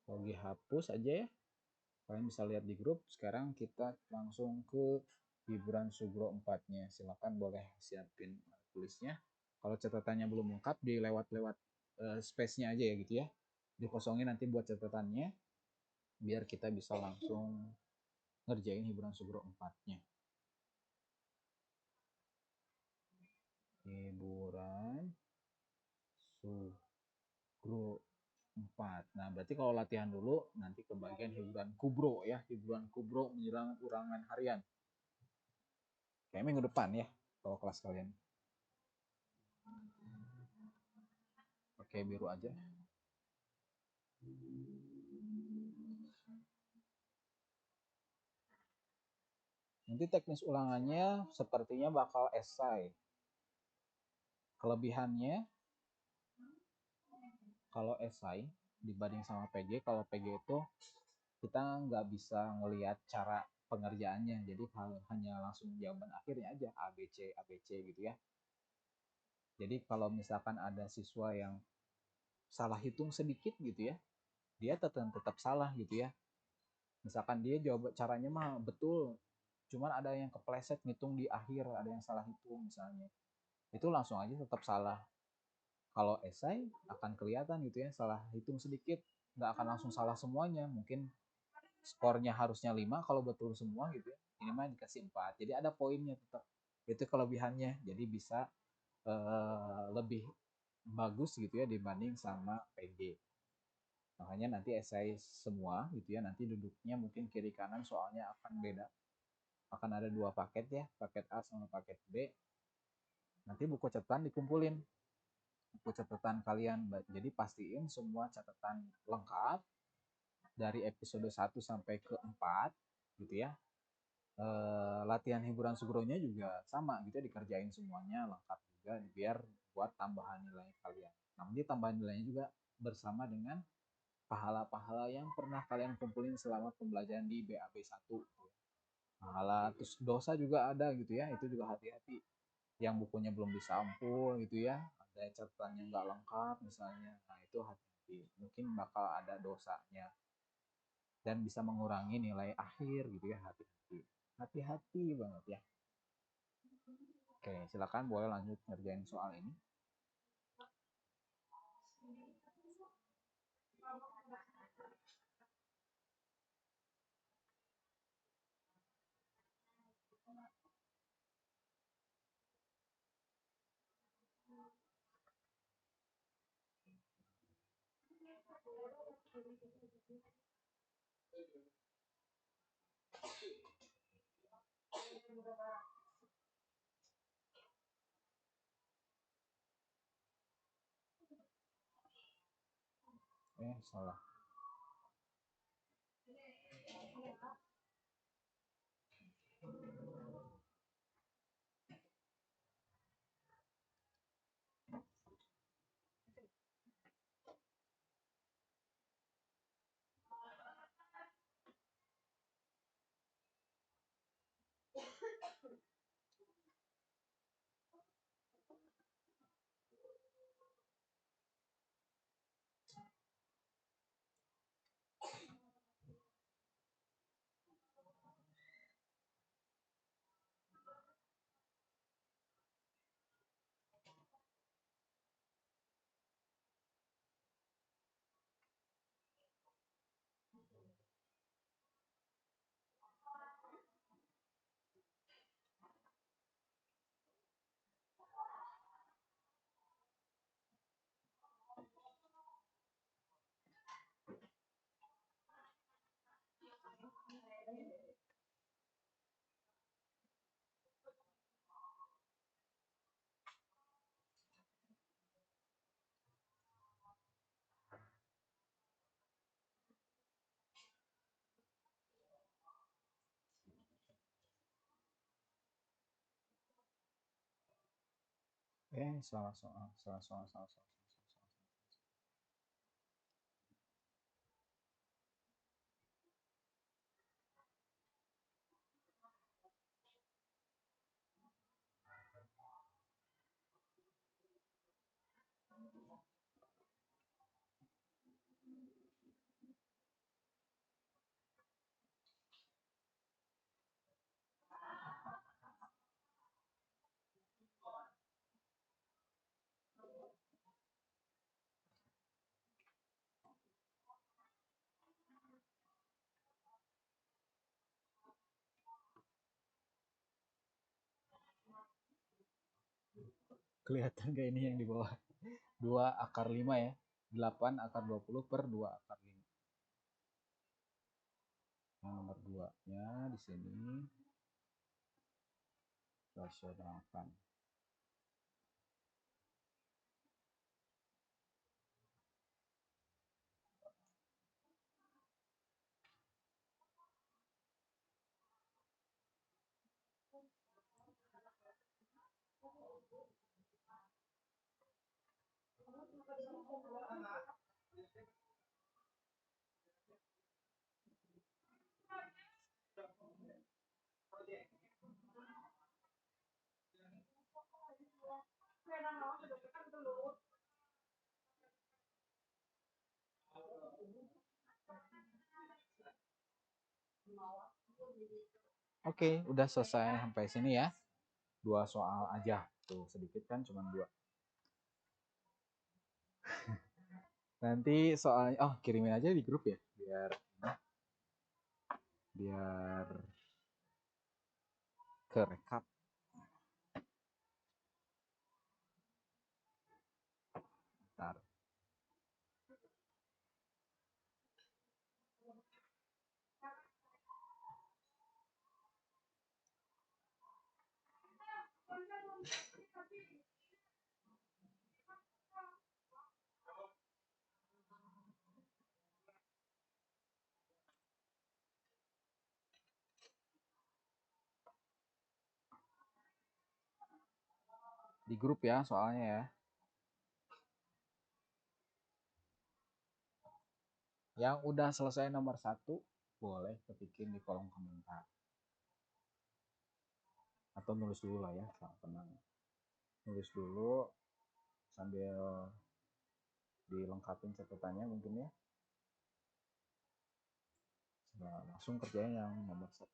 Pogi hapus aja ya. Kalian bisa lihat di grup. Sekarang kita langsung ke hiburan Sugro 4-nya. Silakan boleh siapin tulisnya. Kalau catatannya belum lengkap, dilewat-lewat space-nya aja ya gitu ya. Dikosongin nanti buat catatannya. Biar kita bisa langsung ngerjain hiburan Sugro 4-nya. Hiburan Sugro 4. Nah, berarti kalau latihan dulu nanti ke bagian hiburan kubro ya. Hiburan kubro menjelang ulangan harian. Kayak minggu depan ya kalau kelas kalian. Oke, biru aja. Nanti teknis ulangannya sepertinya bakal esai. Kelebihannya kalau esai dibanding sama PG, kalau PG itu kita nggak bisa ngelihat cara pengerjaannya, jadi hanya langsung jawaban akhirnya aja ABC ABC gitu ya. Jadi kalau misalkan ada siswa yang salah hitung sedikit gitu ya, dia tetap salah gitu ya. Misalkan dia jawab caranya mah betul, cuman ada yang kepleset ngitung di akhir, ada yang salah hitung misalnya, itu langsung aja tetap salah. Kalau esai akan kelihatan gitu ya, salah hitung sedikit, nggak akan langsung salah semuanya, mungkin skornya harusnya 5 kalau betul semua gitu ya, ini mah dikasih 4, jadi ada poinnya tetap. Itu kelebihannya, jadi bisa lebih bagus gitu ya dibanding sama PG. Makanya nanti esai semua gitu ya, nanti duduknya mungkin kiri kanan soalnya akan beda, akan ada 2 paket ya, paket A sama paket B. Nanti buku catatan dikumpulin, buku catatan kalian, jadi pastiin semua catatan lengkap dari episode 1 sampai ke 4 gitu ya. Latihan hiburan Sugronya juga sama gitu ya, dikerjain semuanya lengkap juga biar buat tambahan nilai kalian. Nanti tambahan nilainya juga bersama dengan pahala-pahala yang pernah kalian kumpulin selama pembelajaran di BAB 1. Pahala, terus dosa juga ada gitu ya, itu juga hati-hati. Yang bukunya belum disampul gitu ya, ada catatannya nggak lengkap misalnya, nah itu hati-hati. Mungkin bakal ada dosanya dan bisa mengurangi nilai akhir gitu ya, hati-hati. Hati-hati banget ya. Oke, silakan boleh lanjut ngerjain soal ini. Salah. Salah soal, salah soal, salah soal, salah soal. Kelihatan kayak ini yang di bawah. 2 akar 5 ya. 8 akar 20 per 2 akar 5. Yang nomor 2-nya di sini rasionalkan. Oke, udah selesai sampai sini ya. 2 soal aja. Tuh, sedikit kan cuma 2. Nanti soalnya kirimin aja di grup ya biar ke rekap. Ntar. Di grup ya soalnya ya. Yang udah selesai nomor 1 boleh ketikin di kolom komentar. Atau nulis dulu lah ya, tenang. Nulis dulu sambil dilengkapin catatannya mungkin ya. Nah, langsung kerjain yang nomor 1.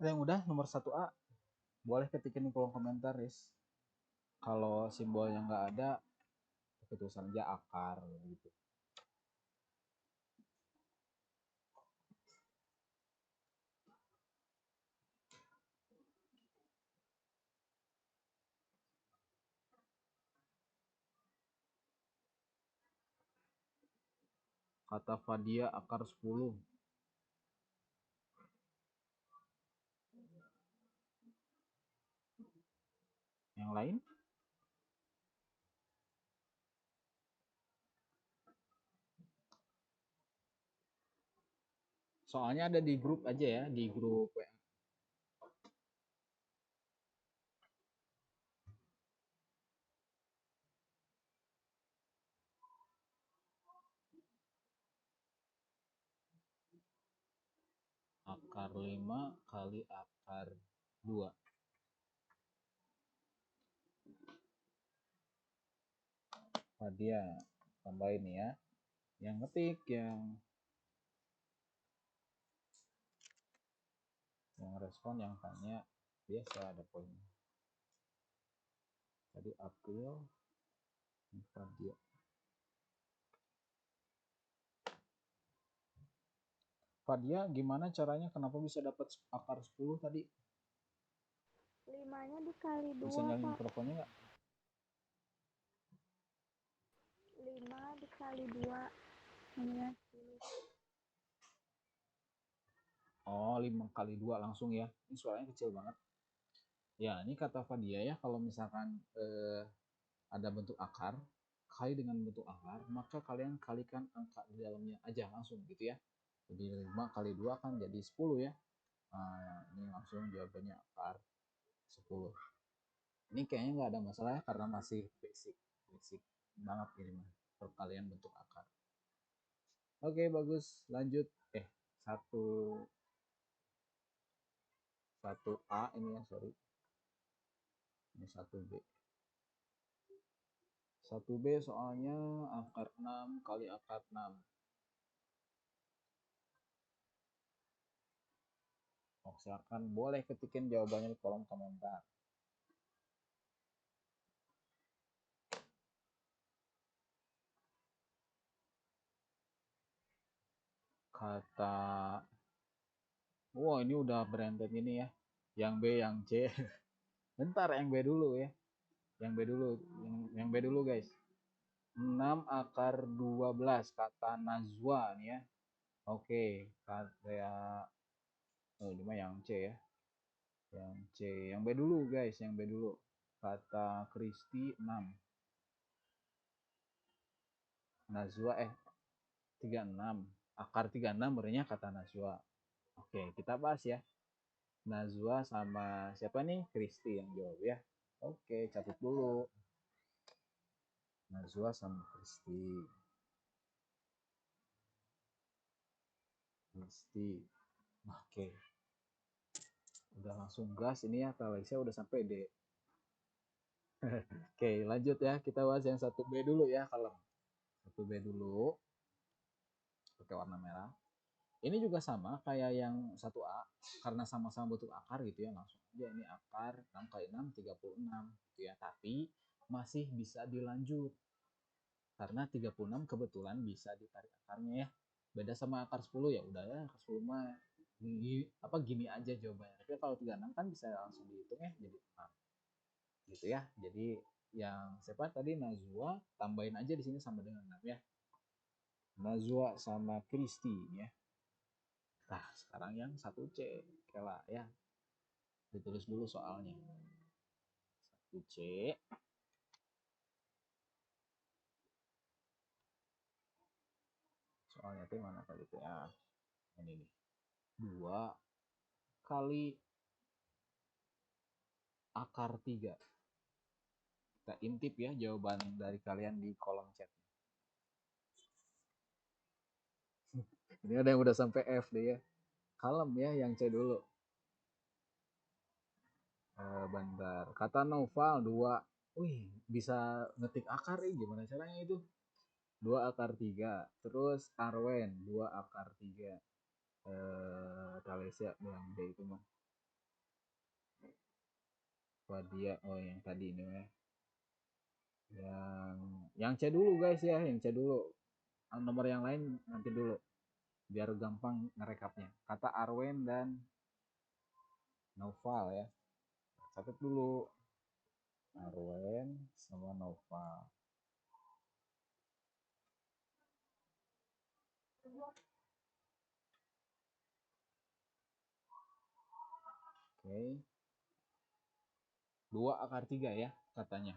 Ada yang udah nomor 1A, boleh ketikin di kolom komentar, Riz. Kalau simbolnya nggak ada, ketulisan aja akar gitu. Kata Fadia akar 10. Yang lain? Soalnya ada di grup aja ya, di grup WA. Akar 5 kali akar 2. Fadia, tambahin ya. Yang ngetik, yang respon, yang tanya, biasa ada poinnya. Tadi April, Fadia. Fadia, gimana caranya kenapa bisa dapat akar 10 tadi? 5-nya dikali Bisa 2, nyalain Pak. mikrofonnya nggak? 5 dikali 2 sama 10. Oh, 5 kali 2 langsung ya. Ini suaranya kecil banget. Ya, ini kata Fadia ya, kalau misalkan ada bentuk akar, kali dengan bentuk akar, maka kalian kalikan angka di dalamnya aja langsung gitu ya. Jadi 5 kali 2 kan jadi 10 ya. Nah, ini langsung jawabannya akar 10. Ini kayaknya nggak ada masalah ya, karena masih basic banget ini mah, perkalian bentuk akar. Oke, bagus. Lanjut. Satu A ini ya, sorry. Ini 1B. 1B soalnya akar 6 kali akar 6. Oh, silakan boleh ketikin jawabannya di kolom komentar. Kata, wow ini udah branded ini ya. Yang B, yang C. Bentar, yang B dulu ya. Yang B dulu, yang B dulu guys. 6 akar 12 kata Najwa nih ya. Oke, kata ini mah yang C ya. Yang C, yang B dulu guys, yang B dulu. Kata Kristi 6. Najwa 36. Akar 36 berarti kata Najwa. Oke, kita bahas ya. Najwa sama siapa nih? Kristi yang jawab ya. Oke, catat dulu. Najwa sama Kristi. Oke. Udah langsung gas ini ya, Talesya udah sampai D. Oke, lanjut ya. Kita bahas yang 1B dulu ya, kalau 1B dulu. Pakai warna merah. Ini juga sama kayak yang 1A, karena sama-sama bentuk akar gitu ya, langsung aja ini akar 6 kali 6, 36 gitu ya. Tapi masih bisa dilanjut. Karena 36 kebetulan bisa ditarik akarnya ya. Beda sama akar 10 ya, udah ya, akar 10 mah gini aja jawabannya. Tapi kalau 36 kan bisa langsung dihitung ya, jadi 6. Gitu ya. Jadi yang siapa tadi Najwa, tambahin aja di sini sama dengan 6 ya. Najwa sama Kristi ya. Nah, sekarang yang 1C, Kela ya. Ditulis dulu soalnya. 1C. Soalnya itu mana tadi tuh ya? Ini nih. 2 kali akar 3. Kita intip ya jawaban dari kalian di kolom chat. Ini ada yang udah sampai F deh ya. Kalem ya yang C dulu. Bentar. Kata Noval 2. Wih, bisa ngetik akar gimana caranya itu? 2 akar 3. Terus Arwen 2 akar 3. Talesya yang D itu mah. Fadia, oh yang tadi ini ya. Yang C dulu guys ya, yang C dulu. Nomor yang lain nanti dulu. Biar gampang ngerekapnya. Kata Arwen dan Noval ya. Catat dulu. Arwen sama Noval. Oke. 2 akar 3 ya katanya.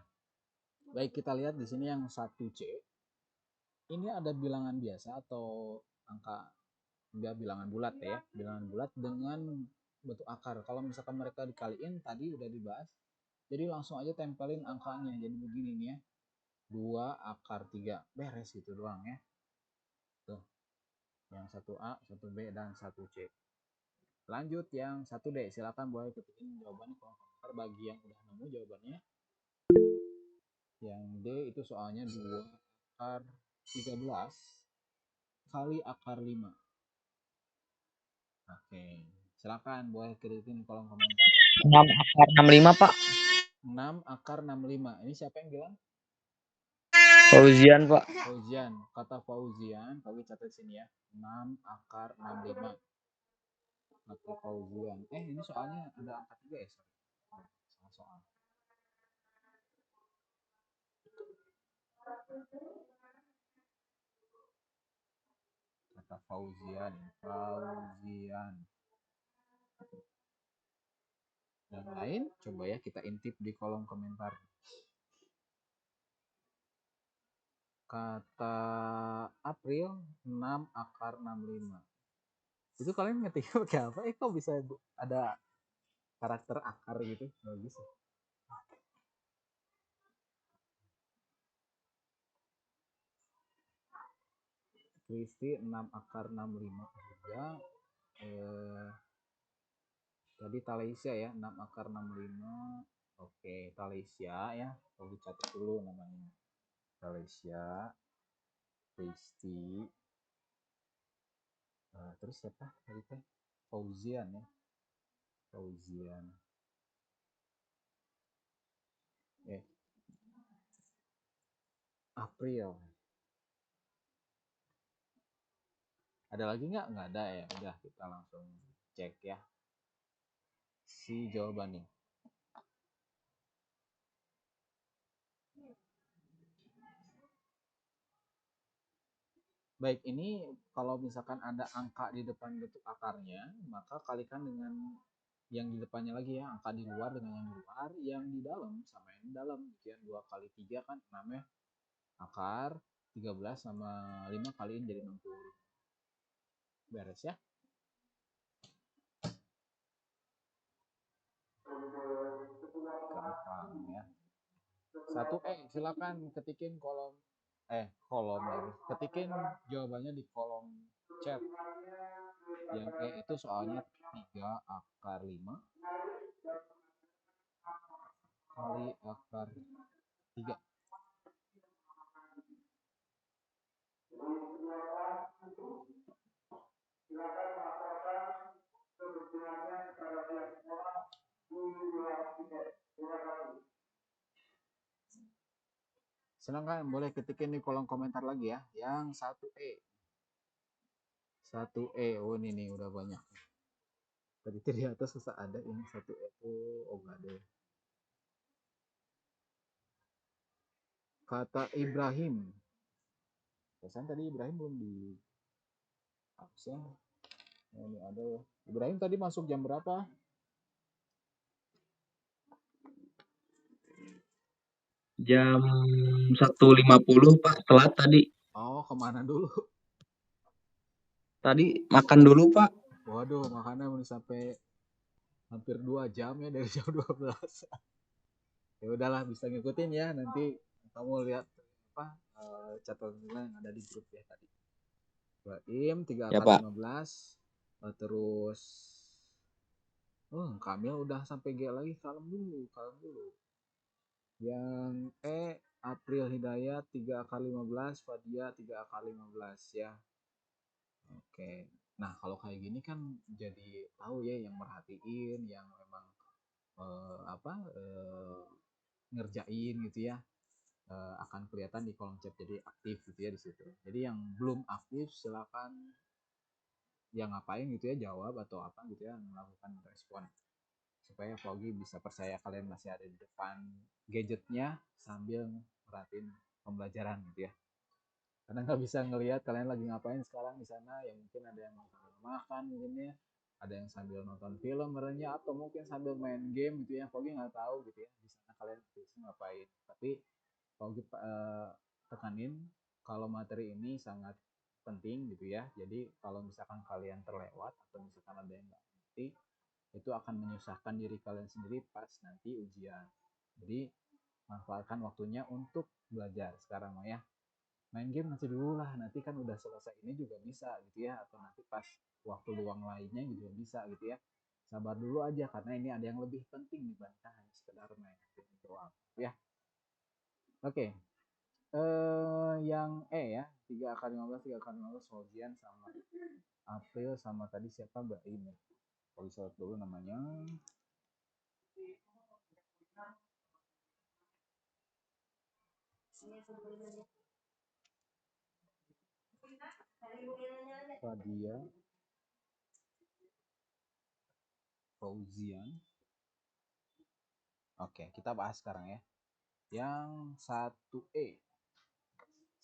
Baik, kita lihat di sini yang 1C. Ini ada bilangan biasa atau angka, enggak, bilangan bulat ya. Bilangan bulat dengan bentuk akar. Kalau misalkan mereka dikaliin tadi udah dibahas. Jadi langsung aja tempelin angkanya. Jadi begini nih ya. 2 akar 3. Beres gitu doang ya. Tuh. Yang 1A, 1B, dan 1C. Lanjut yang 1D. Silakan boleh ketikin jawabannya kalau komentar bagi yang udah nemu jawabannya. Yang D itu soalnya 2 akar 13 kali akar 5. Oke. Silakan boleh ketikin kolom komentar ya. 6 akar 65, Pak. 6 akar 65. Ini siapa yang bilang? Fauzian, Pak. Fauzian. Kata Fauzian, kau catat sini ya. 6 akar 65. Kata Fauzian. Ini soalnya ada angka 3 ya, sorry. soal. Kata Fauzian. Yang lain coba ya kita intip di kolom komentar. Kata April 6 akar 65. Itu kalian ngetik pakai apa? Kok bisa ada karakter akar gitu? Bagus. Kristi 6 akar 65 juga. Tadi Talesia ya 6 akar 65. Oke, Talesia ya. Kalau dicatat dulu namanya. Talesia, Kristi. Terus siapa tadi teh? Fauzian ya. Fauzian. April. Ada lagi nggak? Nggak ada ya. Udah kita langsung cek ya si jawabannya. Baik, ini kalau misalkan ada angka di depan bentuk akarnya, maka kalikan dengan yang di depannya lagi ya, angka di luar dengan yang di luar, yang di dalam sama yang di dalam. Gitu ya. 2 kali 3 kan 6 ya. Akar 13 sama 5 kaliin jadi 60. Beres ya. Gampang ya. 1E, silakan ketikin kolom lagi. Ketikin jawabannya di kolom chat. Yang E itu soalnya 3 akar 5 kali akar 3. Silahkan boleh ketikin di kolom komentar lagi ya. Yang 1E. 1E. Oh ini nih udah banyak. Tadi di atas susah ada ini 1E tuh. Oh enggak ada. Kata Ibrahim. Pesan tadi Ibrahim belum di absen. Oh, ini ada ya. Ibrahim tadi masuk jam berapa? Jam 1.50 Pak, telat tadi. Oh, kemana dulu? Tadi makan dulu Pak. Waduh, makannya udah sampai hampir 2 jam ya dari jam 12. Ya udahlah bisa ngikutin ya nanti kamu lihat apa catatan yang ada di grup ya tadi. Ibrahim 3 Ya, kali Pak. 15 terus Kamil udah sampai G lagi, kalem dulu. Yang April Hidayat 3 kali 15, Fadia 3 kali 15 ya. Oke. Nah, kalau kayak gini kan jadi tahu ya yang merhatiin, yang memang ngerjain gitu ya. Akan kelihatan di kolom chat jadi aktif gitu ya di situ. Jadi yang belum aktif silakan yang ngapain gitu ya jawab atau apa gitu ya melakukan respon supaya Pogi bisa percaya kalian masih ada di depan gadgetnya sambil merhatiin pembelajaran gitu ya. Karena nggak bisa ngelihat kalian lagi ngapain sekarang di sana, yang mungkin ada yang sambil makan mungkin ya, ada yang sambil nonton film merenya atau mungkin sambil main game gitu ya. Pogi nggak tahu gitu ya di sana kalian bisa ngapain. Tapi Pogi tekanin kalau materi ini sangat penting gitu ya. Jadi kalau misalkan kalian terlewat atau misalkan ada yang nggak ngerti, itu akan menyusahkan diri kalian sendiri pas nanti ujian. Jadi manfaatkan waktunya untuk belajar sekarang mah ya. Main game nanti dulu lah, nanti kan udah selesai ini juga bisa gitu ya, atau nanti pas waktu luang lainnya juga bisa gitu ya. Sabar dulu aja karena ini ada yang lebih penting dibandingkan hanya sekedar main game doang ya. Oke. Yang ya 3 kali 15 3 kali 15 Hozian sama April sama tadi siapa Mbak ini. Kalau disorot dulu namanya. Fadia Fauzian Oke, kita bahas sekarang ya. Yang 1E.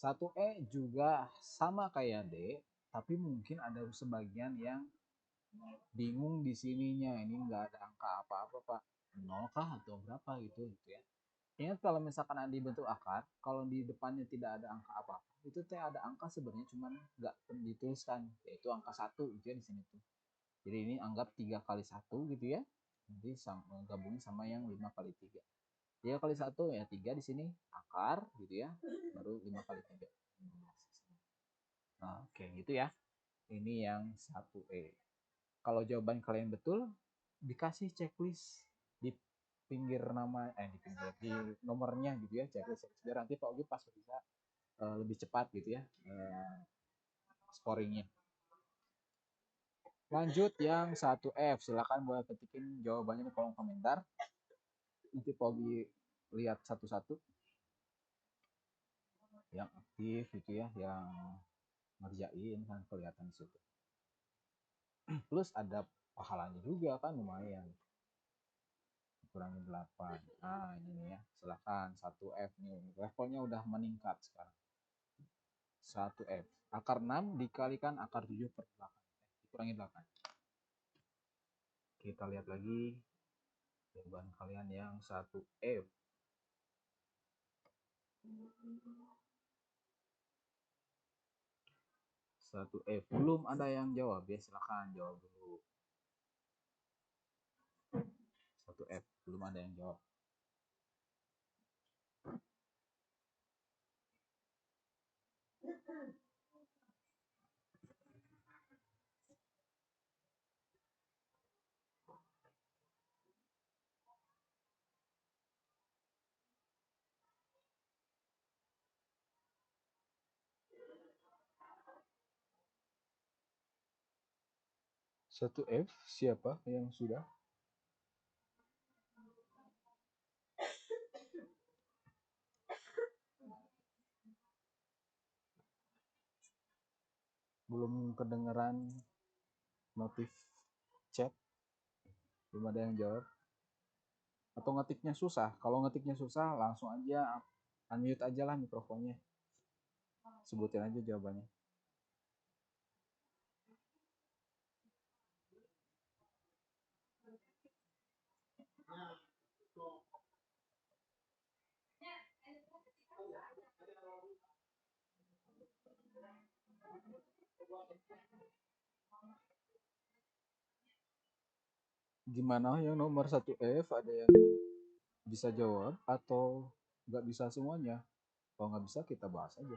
1E juga sama kayak D, tapi mungkin ada sebagian yang bingung di sininya. Ini nggak ada angka apa-apa, Pak. 0 kah atau berapa gitu ya. Ingat kalau misalkan ada dibentuk akar, kalau di depannya tidak ada angka apa-apa, itu teh ada angka sebenarnya cuman nggak dituliskan, yaitu angka 1 gitu ya di sini tuh. Jadi ini anggap 3 kali 1 gitu ya. Nanti gabungin sama yang 5 kali 3. 3 kali 1 ya 3 di sini akar gitu ya. Baru 5 kali 3. Nah, oke gitu ya. Ini yang 1E. Kalau jawaban kalian betul, dikasih checklist di pinggir nama di pinggir di nomornya gitu ya, checklist biar nanti Pak Ogi pas bisa lebih cepat gitu ya scoringnya. Lanjut yang 1F, silakan boleh ketikin jawabannya di kolom komentar. Nanti Pak Ogi lihat satu-satu yang aktif gitu ya, yang ngerjain kan kelihatan di situ. Plus ada pahalanya juga kan lumayan. Kurangi 8. Nah, ini nih ya. Silahkan 1F nih. Levelnya udah meningkat sekarang. 1F. Akar 6 dikalikan akar 7 per 8. Dikurangi 8. Kita lihat lagi jawaban kalian yang 1F. 1F. Belum ada yang jawab ya. Silahkan jawab dulu. 1F. Belum ada yang jawab. Satu F, siapa yang sudah? Belum kedengeran notif chat? Belum ada yang jawab? Atau ngetiknya susah? Kalau ngetiknya susah, langsung aja unmute aja lah mikrofonnya. Sebutin aja jawabannya. Gimana yang nomor 1F, ada yang bisa jawab atau nggak bisa semuanya? Kalau nggak bisa kita bahas aja.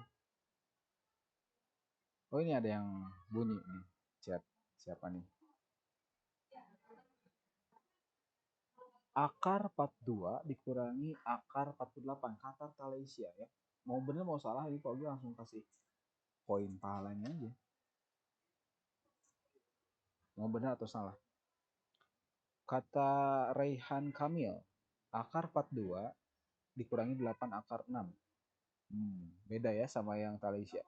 Oh ini ada yang bunyi nih chat. Siapa nih? Akar 42 dikurangi akar 48. Kata Talaysia ya. Mau bener mau salah ini kalau gue langsung kasih poin pahalanya aja. Mau benar atau salah? Kata Raihan Kamil, akar 42 dikurangi 8 akar 6. Beda ya sama yang Talaysia.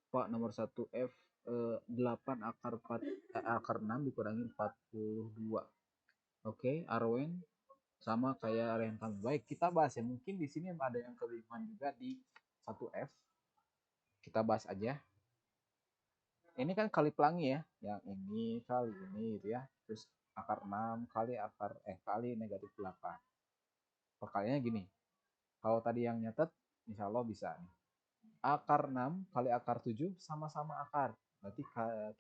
Pak nomor 1F 8 akar 6 dikurangi 42. Oke, Arwen sama kayak Raihan Kamil. Baik, kita bahas ya. Mungkin di sini ada yang kebingungan juga di 1F. Kita bahas aja. Ini kan kali pelangi ya. Yang ini kali ini gitu ya. Terus akar 6 kali negatif 8. Perkaliannya gini. Kalau tadi yang nyatet, insya Allah bisa nih. Akar 6 kali akar 7 sama-sama akar. Berarti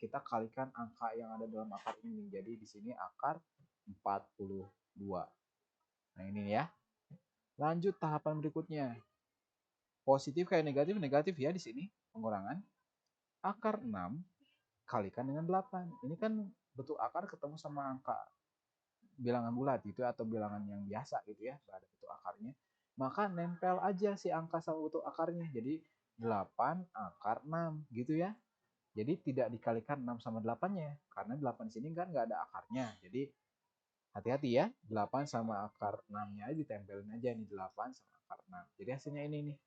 kita kalikan angka yang ada dalam akar ini. Jadi di sini akar 42. Nah ini ya. Lanjut tahapan berikutnya. Positif kayak negatif, negatif ya di sini. Pengurangan. Akar 6 kalikan dengan 8. Ini kan bentuk akar ketemu sama angka bilangan bulat gitu atau bilangan yang biasa gitu ya. Gak ada bentuk akarnya. Maka nempel aja si angka sama bentuk akarnya. Jadi 8 akar 6 gitu ya. Jadi tidak dikalikan 6 sama 8-nya. Karena 8 di sini kan nggak ada akarnya. Jadi hati-hati ya. 8 sama akar 6-nya aja ditempelin aja nih. 8 sama akar 6. Jadi hasilnya ini nih.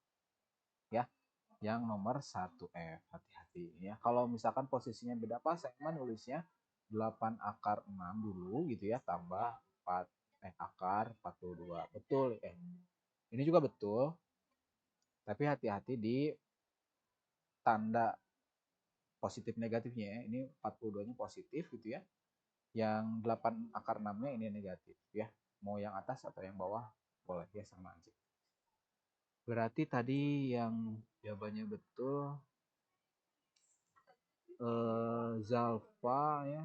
Ya. Yang nomor 1F. Hati-hati ya. Kalau misalkan posisinya beda pas, saya nulisnya 8 akar 6 dulu gitu ya. Tambah akar 42. Betul. Ini juga betul. Tapi hati-hati di tanda positif negatifnya ya. Ini 42-nya positif gitu ya. Yang 8 akar 6-nya ini negatif ya. Mau yang atas atau yang bawah boleh ya, sama aja. Berarti tadi yang jawabannya betul Zalfa ya,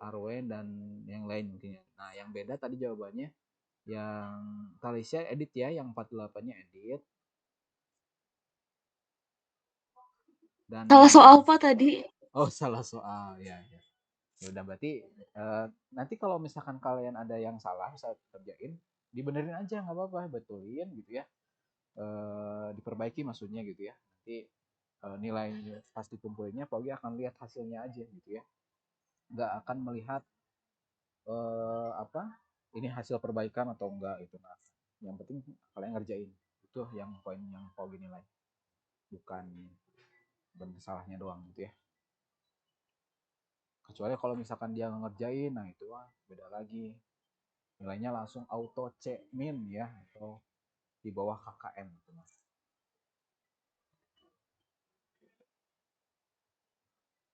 Arwen dan yang lain mungkin ya. Nah, yang beda tadi jawabannya yang Talisha edit ya, yang 48-nya edit. Dan Salah soal apa tadi? Oh, salah soal ya. Ya udah berarti nanti kalau misalkan kalian ada yang salah saat kerjain, dibenerin aja nggak apa-apa, betulin gitu ya. Diperbaiki maksudnya gitu ya. Nanti nilainya pas dikumpulinnya Pak Ogi akan lihat hasilnya aja gitu ya. Nggak akan melihat ini hasil perbaikan atau enggak itu. Nah, yang penting kalian ngerjain. Itu yang poin yang Pak Ogi nilai. Bukan benar salahnya doang gitu ya. Kecuali kalau misalkan dia ngerjain, nah itu beda lagi. Nilainya langsung auto C min ya, atau di bawah KKM gitu.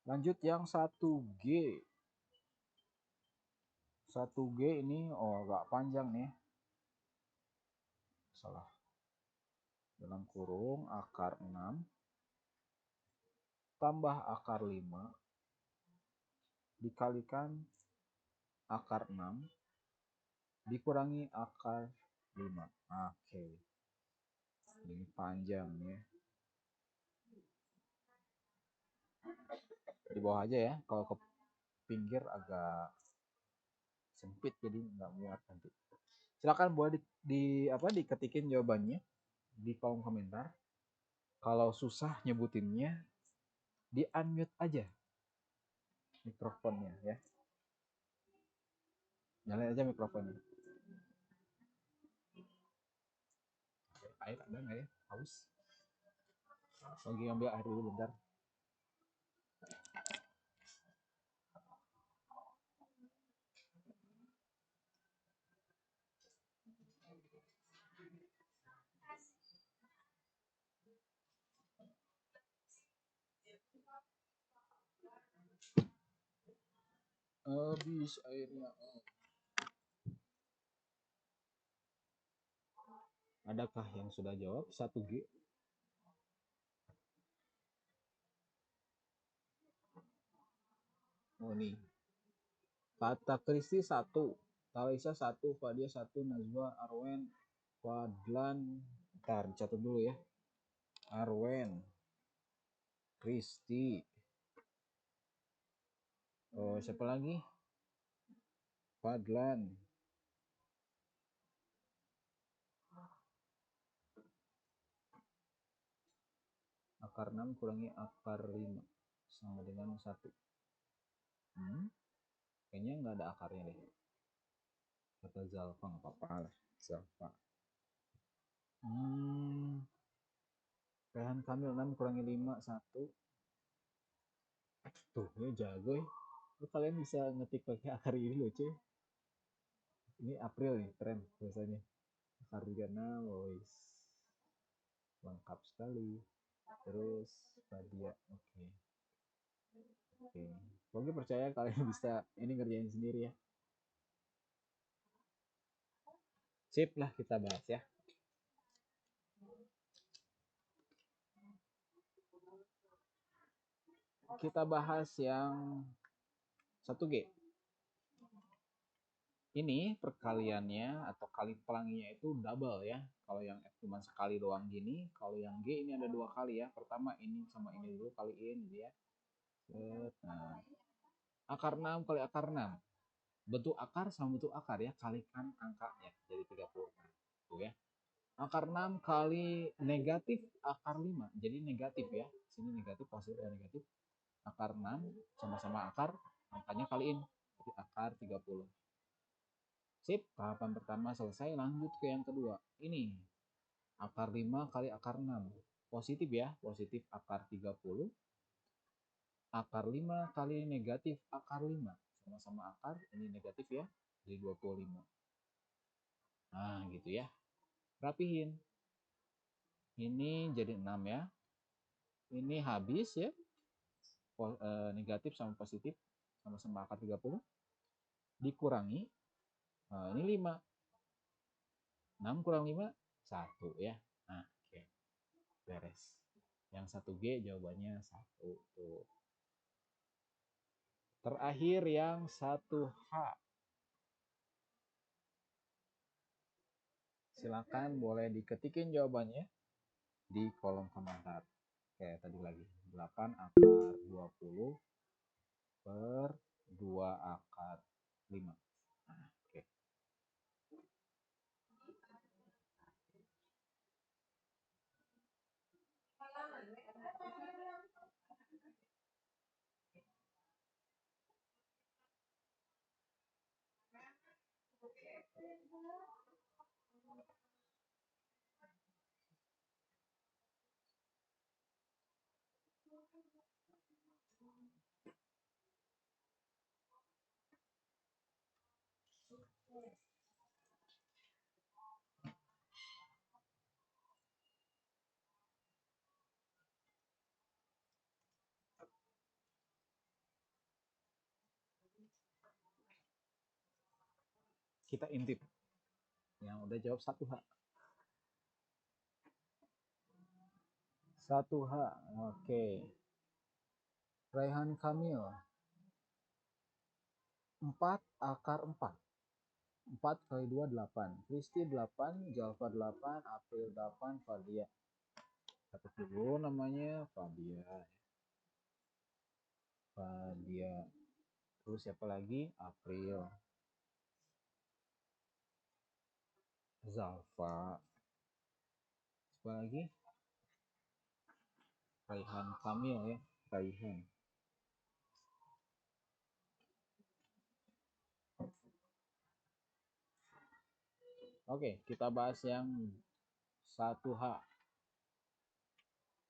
Lanjut yang 1G. 1G ini agak panjang nih. Salah. Dalam kurung akar 6 tambah akar 5 dikalikan akar 6 dikurangi akar 5. Oke. Ini panjang ya. Di bawah aja ya. Kalau ke pinggir agak sempit jadi nggak muat nanti. Silakan boleh diketikin jawabannya di kolom komentar. Kalau susah nyebutinnya, di unmute aja mikrofonnya ya. Nyalain aja mikrofonnya. Air ada nggak ya? Haus. Lagi ngambil air dulu bentar. Habis airnya. Adakah yang sudah jawab 1G? Oh nih. Tata Kristi 1, Talisa 1, Fadia 1, Najwa, Arwen, Fadlan. Ntar catat dulu ya. Arwen, Kristi. Oh, siapa lagi? Fadlan. Akar 6 kurangi akar 5 sama dengan 1. Kayaknya nggak ada akarnya deh. Kata Zalfa nggak apa-apa lah. Zalfa. Rehan Kamil 6 kurangi 5 1. Tuh, ini jago ya. Kalian bisa ngetik pakai akar ini loh cuy. Ini April nih, keren biasanya. Akar 36, boys. Lengkap sekali. Terus Fadia, oke. Oke, percaya kalian bisa ini ngerjain sendiri ya. Sip lah, kita bahas ya. Kita bahas yang 1G. Ini perkaliannya atau kali pelanginya itu double ya. Kalau yang F cuma sekali doang gini, kalau yang G ini ada 2 kali ya. Pertama ini sama ini dulu kaliin gitu ya. Nah, akar 6 kali akar 6. Bentuk akar sama bentuk akar ya, kalikan angkanya jadi 30. Tuh ya. Akar 6 kali negatif akar 5. Jadi negatif ya. Sini negatif, positif dan negatif. Akar 6 sama-sama akar, angkanya kaliin. Jadi akar 30. Sip, tahapan pertama selesai, lanjut ke yang kedua. Ini akar 5 kali akar 6. Positif ya, positif akar 30. Akar 5 kali negatif akar 5. Sama-sama akar, ini negatif ya. jadi 25. Nah gitu ya, rapihin. Ini jadi 6 ya, ini habis ya, negatif sama positif sama-sama akar 30, dikurangi, nah ini 5, 6 kurang 5, 1 ya. Nah oke, beres. Yang 1G jawabannya 1 tuh. Terakhir yang 1H. Silakan boleh diketikin jawabannya di kolom komentar. Oke, tadi lagi 8 akar 20 per 2 akar 5. Nah, oke. Kita intip. Yang udah jawab 1H. 1H. Oke. Raihan Kamil. 4 akar 4. 4 kali 2 8. Kristi 8, Jalfa 8, April 8, Fadia. Catat dulu namanya Fadia. Fadia. Terus siapa lagi? April. Zalfa. Siapa lagi? Raihan Kamil ya. Raihan. Oke, kita bahas yang 1H.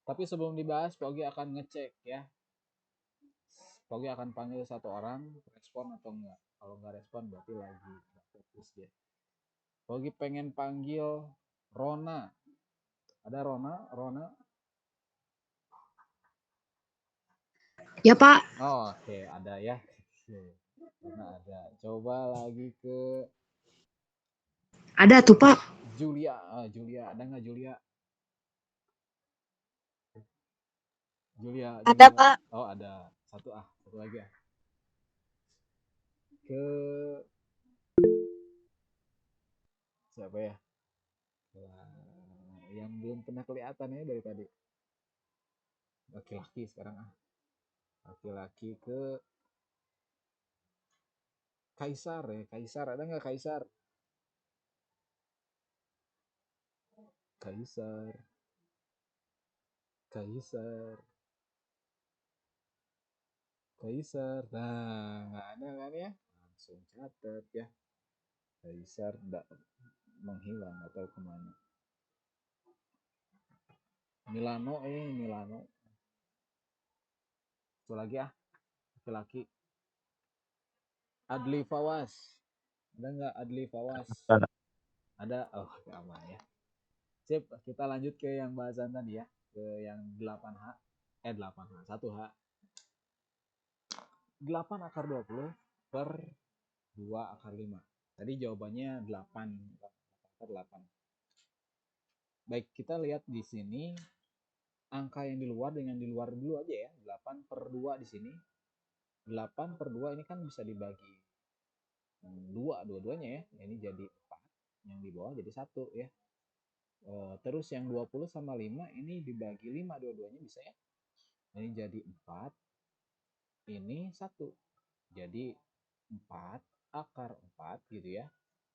Tapi sebelum dibahas, Pogi akan ngecek ya. Pogi akan panggil satu orang, respon atau enggak. Kalau enggak respon berarti lagi fokus dia. Pogi pengen panggil Rona. Ada Rona? Rona? Ya Pak, Oh, oke, ada ya. Rona ada. Coba lagi ke ada tuh Pak. Julia. Julia, ada nggak Julia? Julia. Ada, Pak. Oh, ada. Satu lagi ya. Ke siapa ya? Yang belum pernah kelihatan ya dari tadi. Laki-laki sekarang Laki-laki ke Kaisar ya. Kaisar, ada nggak Kaisar? Kaisar. Kaisar. Kaisar. Nah, nggak ada kan ya? Langsung catat ya. Kaisar tidak menghilang atau kemana. Milano. Itu lagi laki-laki. Adli Fawas. Ada nggak Adli Fawas? Ada. Oh, aman ya. Sip, kita lanjut ke yang bahasan tadi ya. Ke yang 8H. 8H. 1H. 8 akar 20 per 2 akar 5. Tadi jawabannya 8 akar 8. Baik, kita lihat di sini angka yang di luar dengan di luar dulu aja ya. 8 per 2 di sini. 8 per 2 ini kan bisa dibagi 2 dua-duanya ya. Ini jadi 4. Yang di bawah jadi 1 ya. Terus yang 20 sama 5 ini dibagi 5 dua-duanya bisa ya. Ini jadi 4. Ini 1. Jadi 4 akar 4 gitu ya.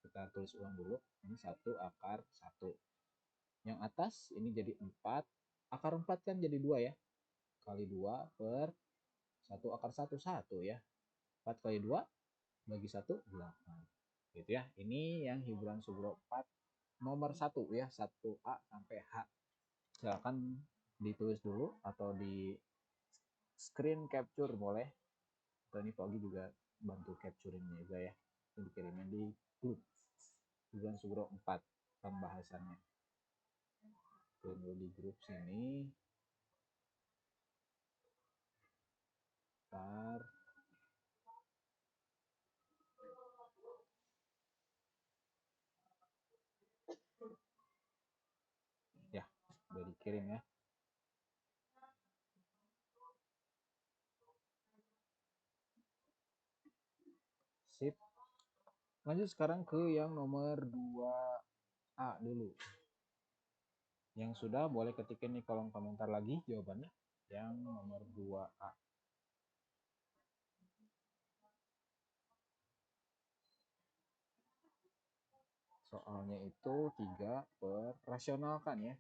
Kita tulis ulang dulu. Ini 1 akar 1. Yang atas ini jadi 4. Akar 4 kan jadi 2 ya. Kali 2 per 1 akar 1. 1 ya. 4 kali 2 bagi 1, 8. Gitu ya. Ini yang hiburan Sugro 4 nomor 1 ya. 1A sampai H. Silakan ditulis dulu atau di screen capture boleh. Atau ini Pogi juga bantu capturing juga ya. dikirimnya di grup Bulan Sugro 4 pembahasannya. Tunggu di grup sini. Ntar. Ya, udah dikirim ya. Sip. Lanjut sekarang ke yang nomor 2A dulu. Yang sudah boleh ketikin di kolom komentar lagi jawabannya. Yang nomor 2A. Soalnya itu 3 per rasionalkan ya.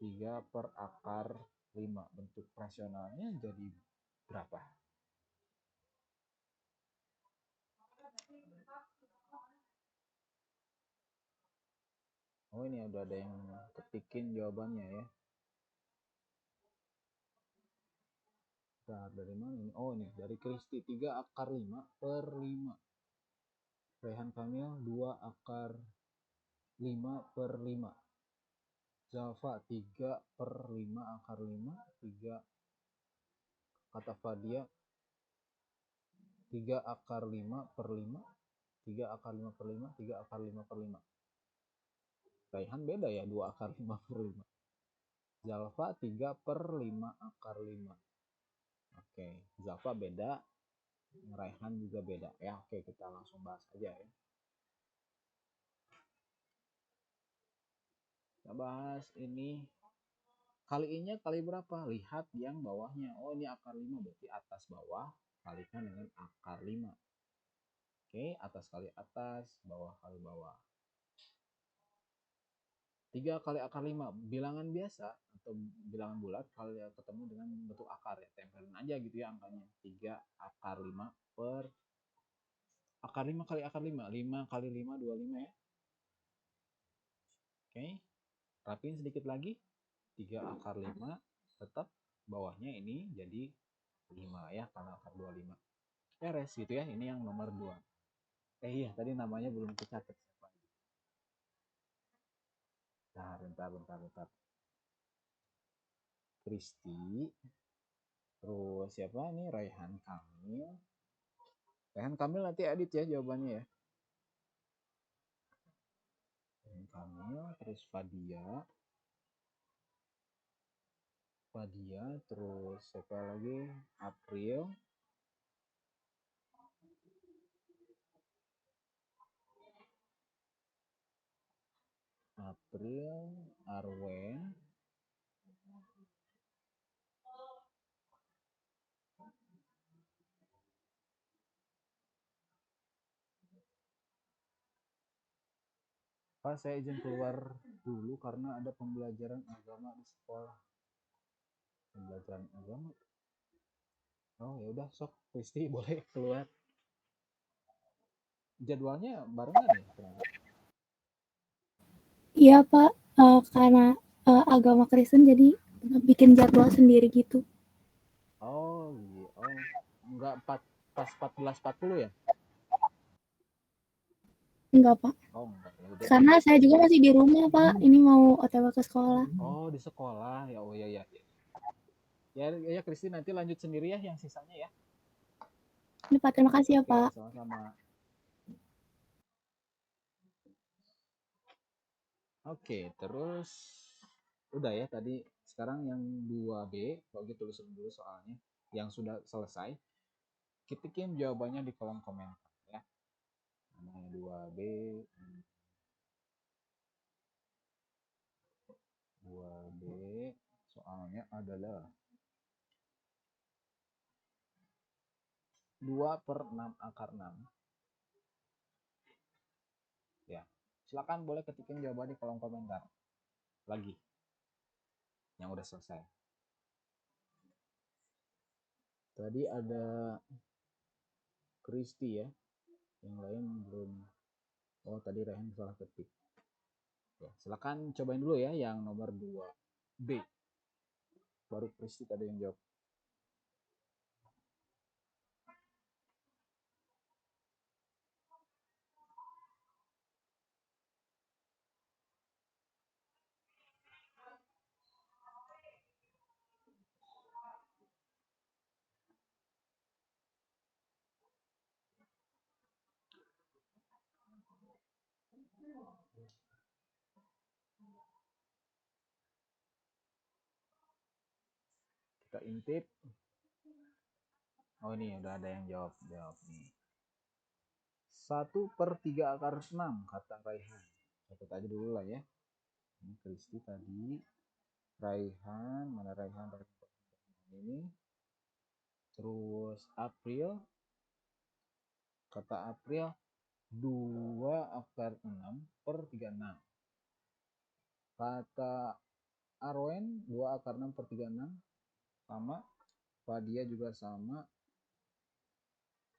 3 per akar 5. Bentuk rasionalnya jadi berapa? Oh, ini udah ada yang ketikin jawabannya ya. Nah, dari mana ini? Oh, ini dari Kristi. 3 akar 5 per 5. Rehan Kamil 2 akar 5 per 5. Zalfa 3 per 5 akar 5. 3 kata Fadia 3 akar 5 per 5. 3 akar 5 per 5. 3 akar 5 per 5. Raihan beda ya, 2 akar 5 per 5. Zalfa 3 per 5 akar 5. Oke, Zalfa beda, Raihan juga beda. Ya, oke, kita langsung bahas aja ya. Kita bahas ini. Kaliinnya kali berapa? Lihat yang bawahnya. Oh, ini akar 5, berarti atas bawah kalikan dengan akar 5. Oke, atas kali atas, bawah kali bawah. 3 kali akar 5, bilangan biasa atau bilangan bulat kalau ketemu dengan bentuk akar ya, tempelin aja gitu ya angkanya. 3 akar 5 per akar 5 kali akar 5, 5 kali 5 25 ya. Oke, rapiin sedikit lagi. 3 akar 5 tetap bawahnya ini jadi 5 ya, karena akar 25. Beres gitu ya, ini yang nomor 2. Iya, tadi namanya belum kecatat siapa. Nah, bentar. Kristi. Terus siapa nih? Raihan Kamil. Raihan Kamil nanti edit ya jawabannya ya. Raihan Kamil, terus Fadia. Terus siapa lagi? April. Arwen. Pak, saya izin keluar dulu karena ada pembelajaran agama di sekolah. Pembelajaran agama. Oh, ya udah, sok Kristi boleh keluar. Jadwalnya barengan ya? Iya Pak, karena agama Kristen jadi bikin jadwal sendiri gitu. Oh, iya. Oh, enggak pas 14.40 ya? Enggak Pak, Oh, enggak. Ya udah. karena saya juga masih di rumah Pak, ini mau OTW ke sekolah. Oh, di sekolah. Ya, oh ya. Ya, Kristi nanti lanjut sendiri ya yang sisanya ya. Ini Pak, terima kasih ya Oke, Pak. sama-sama. Oke, terus udah ya tadi. Sekarang yang 2B, kalau gitu tulisin dulu soalnya. Yang sudah selesai, ketikin jawabannya di kolom komentar ya. Namanya 2B. 2B soalnya adalah 2 per 6 akar 6. Ya, silakan boleh ketikin jawaban di kolom komentar lagi yang udah selesai. Tadi ada Kristi ya, yang lain belum. Oh, tadi Rehan salah ketik ya. Silakan cobain dulu ya yang nomor 2B, baru Kristi tadi yang jawab. Kita intip. Oh ini udah ada yang jawab nih. 1/3 akar 6 kata Raihan. Catat aja dulu lah ya. Ini Kristi tadi. Raihan, mana Raihan ini. Terus April. Kata April 2 akar 6/36. Kata Arwen 2 akar 6/36 sama. Fadia juga sama.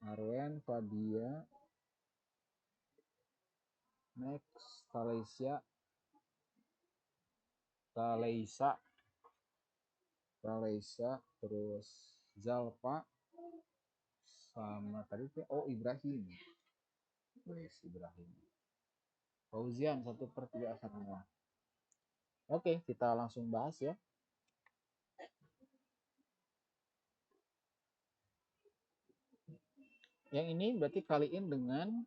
Arwen, Fadia. Next, Taleisa, terus Zalpa sama tadi Ibrahim. Ibrahim. Fauzian 1/3 akar 6. Oke, kita langsung bahas ya. Yang ini berarti kaliin dengan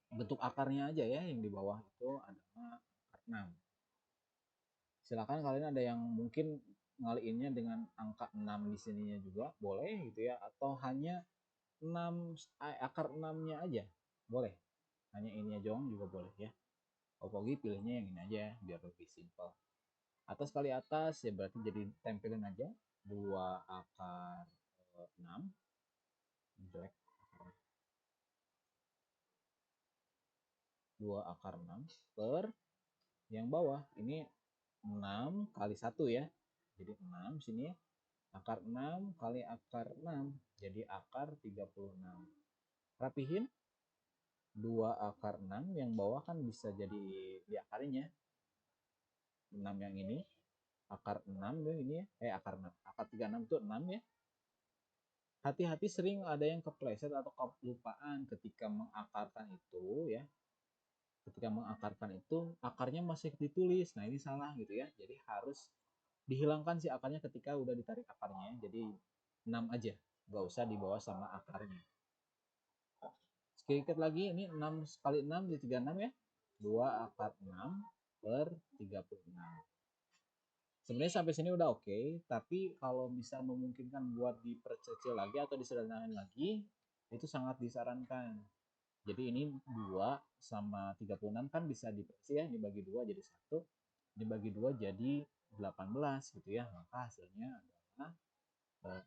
bentuk akarnya aja ya, yang di bawah itu adalah akar 6. Silakan kalian ada yang mungkin ngaliinnya dengan angka 6 di sininya juga boleh gitu ya, atau hanya 6 akar 6-nya aja boleh. Hanya ini aja juga boleh ya. Opogi pilihnya yang ini aja biar lebih simpel. Atas kali atas ya berarti jadi tempelin aja 2 akar 6 jelek 2 akar 6 per yang bawah ini 6 kali 1 ya. Jadi 6 sini ya. Akar 6 kali akar 6 jadi akar 36. Rapihin 2 akar 6 yang bawah kan bisa jadi diakarinya. 6 yang ini akar 6 ya ini ya. Akar 6. Akar 36 itu 6 ya. Hati-hati sering ada yang kepleset atau kelupaan ketika mengakarkan itu ya. Ketika mengakarkan itu akarnya masih ditulis. Nah, ini salah gitu ya. Jadi harus dihilangkan si akarnya ketika udah ditarik akarnya. Jadi 6 aja. Gak usah dibawa sama akarnya. Sedikit lagi ini 6 kali 6 jadi 36 ya. 2 akar 6/36. Sebenarnya sampai sini udah oke, tapi kalau bisa memungkinkan buat diperkecil lagi atau disederhanakan lagi, itu sangat disarankan. Jadi ini 2 sama 36 kan bisa diperkecil ya, dibagi 2 jadi 1, dibagi 2 jadi 18 gitu ya. Maka hasilnya adalah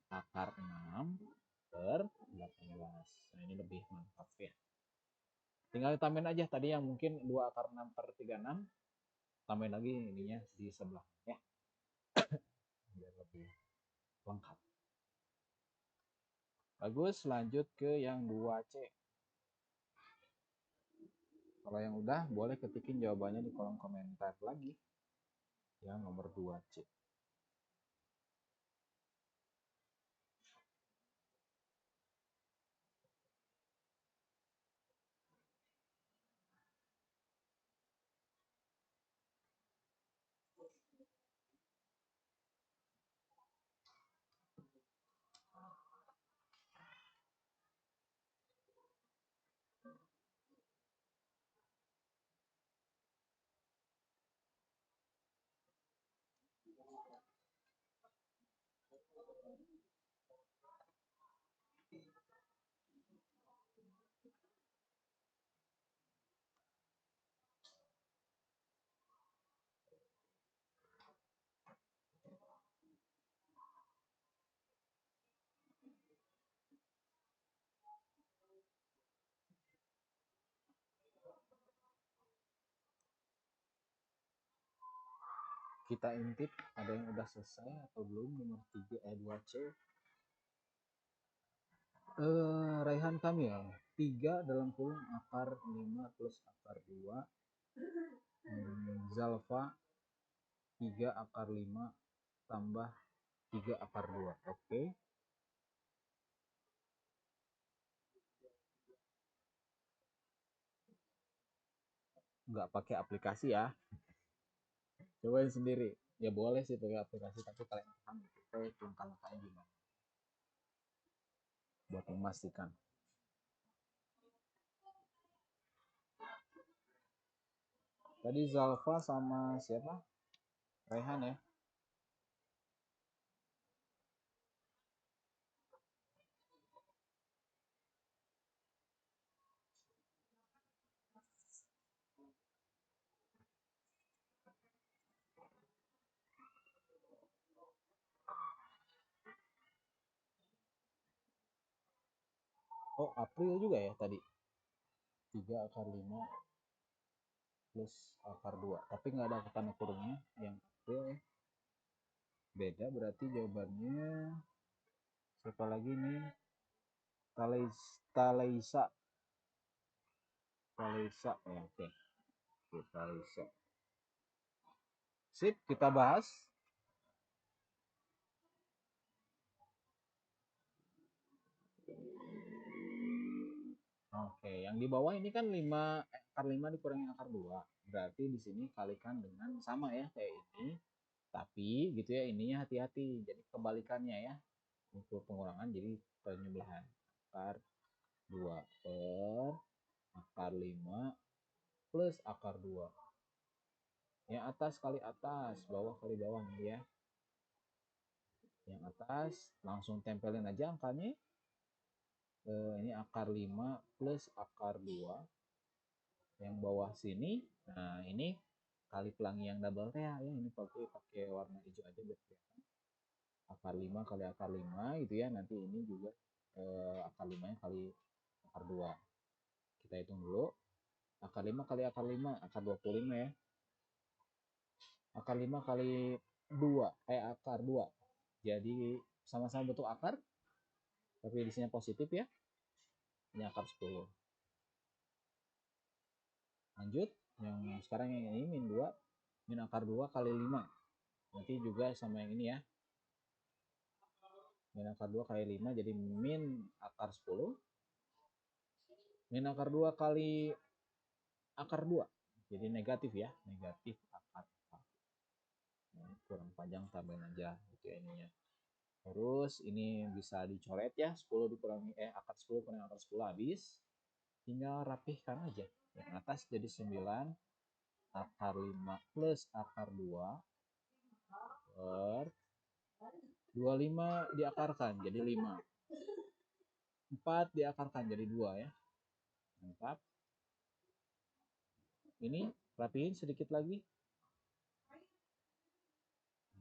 akar 6/18. Nah, ini lebih mantap ya. Tinggal tambahin aja tadi yang mungkin 2 akar 6/36, tambahin lagi ininya di sebelah ya. Biar lebih lengkap. Bagus, lanjut ke yang 2C. Kalau yang udah boleh ketikin jawabannya di kolom komentar lagi. Yang nomor 2C. Kita intip ada yang udah selesai atau belum nomor 2C. Raihan Kamil 3 dalam kurung akar 5 plus akar 2. Zalfa 3 akar 5 tambah 3 akar 2. Oke. Nggak pakai aplikasi ya. Cobain sendiri. Ya boleh sih pakai aplikasi, tapi kalian paham gitu. Langkah-langkahnya gimana. Buat memastikan. Tadi Zalfa sama siapa? Rehan ya. Oh, April juga ya tadi. 3 akar 5 plus akar 2. Tapi nggak ada tanda kurungnya yang April ya. Beda berarti jawabannya. Siapa lagi nih? Taleisa. Taleisa ya, oke. Taleisa. Sip, kita bahas. Oke, yang di bawah ini kan akar 5 dikurangi akar 2. Berarti di sini kalikan dengan sama ya kayak ini. Tapi gitu ya, ininya hati-hati. Jadi kebalikannya ya. Untuk pengurangan jadi penyebelahan. Akar 2 per akar 5 plus akar 2. Yang atas kali atas, bawah kali bawah nih ya. Yang atas langsung tempelin aja angkanya. Ini akar 5 plus akar 2. Yang bawah sini, nah ini kali pelangi yang double teh ya, ini pakai warna hijau aja biar kelihatan. Akar 5 kali akar 5 gitu ya, nanti ini juga akar 5 nya kali akar 2. Kita hitung dulu. Akar 5 kali akar 5, akar 25 ya. Akar 5 kali 2, akar 2. Jadi sama-sama bentuk akar, tapi di sini positif ya. Ini akar 10. Lanjut, yang sekarang yang ini min 2, min akar 2 kali 5. Nanti juga sama yang ini ya. Min akar 2 kali 5 jadi min akar 10. Min akar 2 kali akar 2. Jadi negatif ya, negatif akar 4. Nah, kurang panjang tambahin aja gitu ya ininya. Terus ini bisa dicoret ya, 10 dikurangi akar 10 kurangi akar 10 habis. Tinggal rapihkan aja. Yang atas jadi 9 akar 5 plus akar 2 per 25 diakarkan jadi 5. 4 diakarkan jadi 2 ya. Mantap. Ini rapihin sedikit lagi.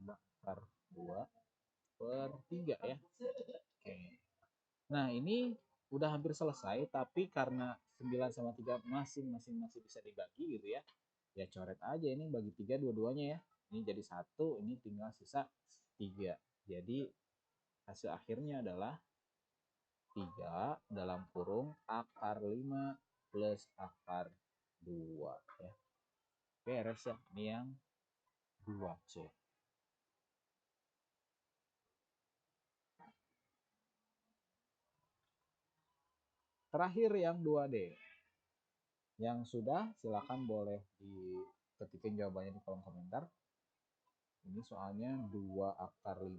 Akar 2 per 3 ya. Oke. Nah, ini udah hampir selesai, tapi karena 9 sama 3 masih bisa dibagi gitu ya. Ya coret aja ini bagi 3 dua-duanya ya. Ini jadi 1, ini tinggal sisa 3. Jadi hasil akhirnya adalah 3 dalam kurung akar 5 plus akar 2 ya. Beres ya. Ini yang 2C. Terakhir yang 2D. Yang sudah silakan boleh diketikin jawabannya di kolom komentar. Ini soalnya 2 akar 5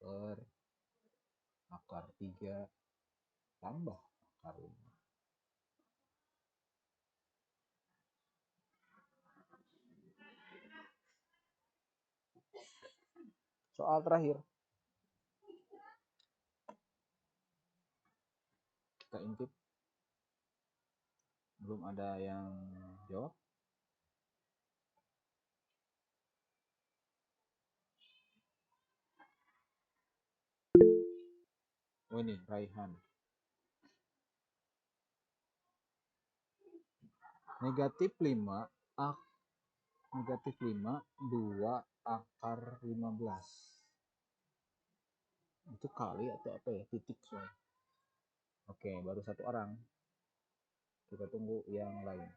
per akar 3 tambah akar 5. Soal terakhir. Kita intip. Belum ada yang jawab. Oh ini Raihan. Negatif 5 negatif 5 2 akar 15. Itu kali atau apa ya? Titik soalnya. Oke, baru satu orang. Kita tunggu yang lain.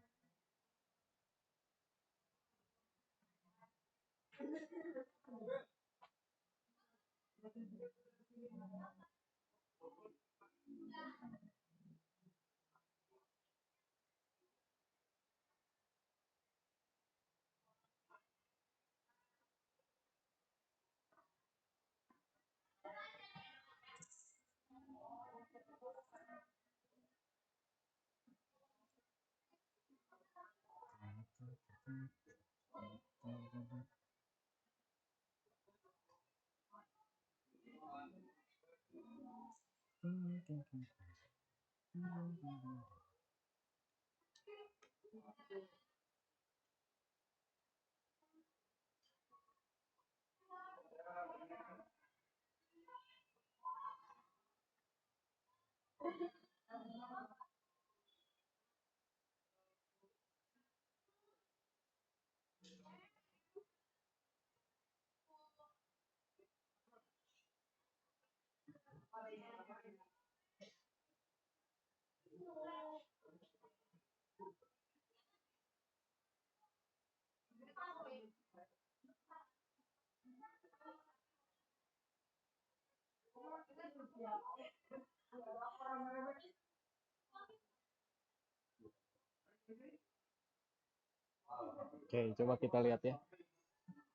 Oke, coba kita lihat ya.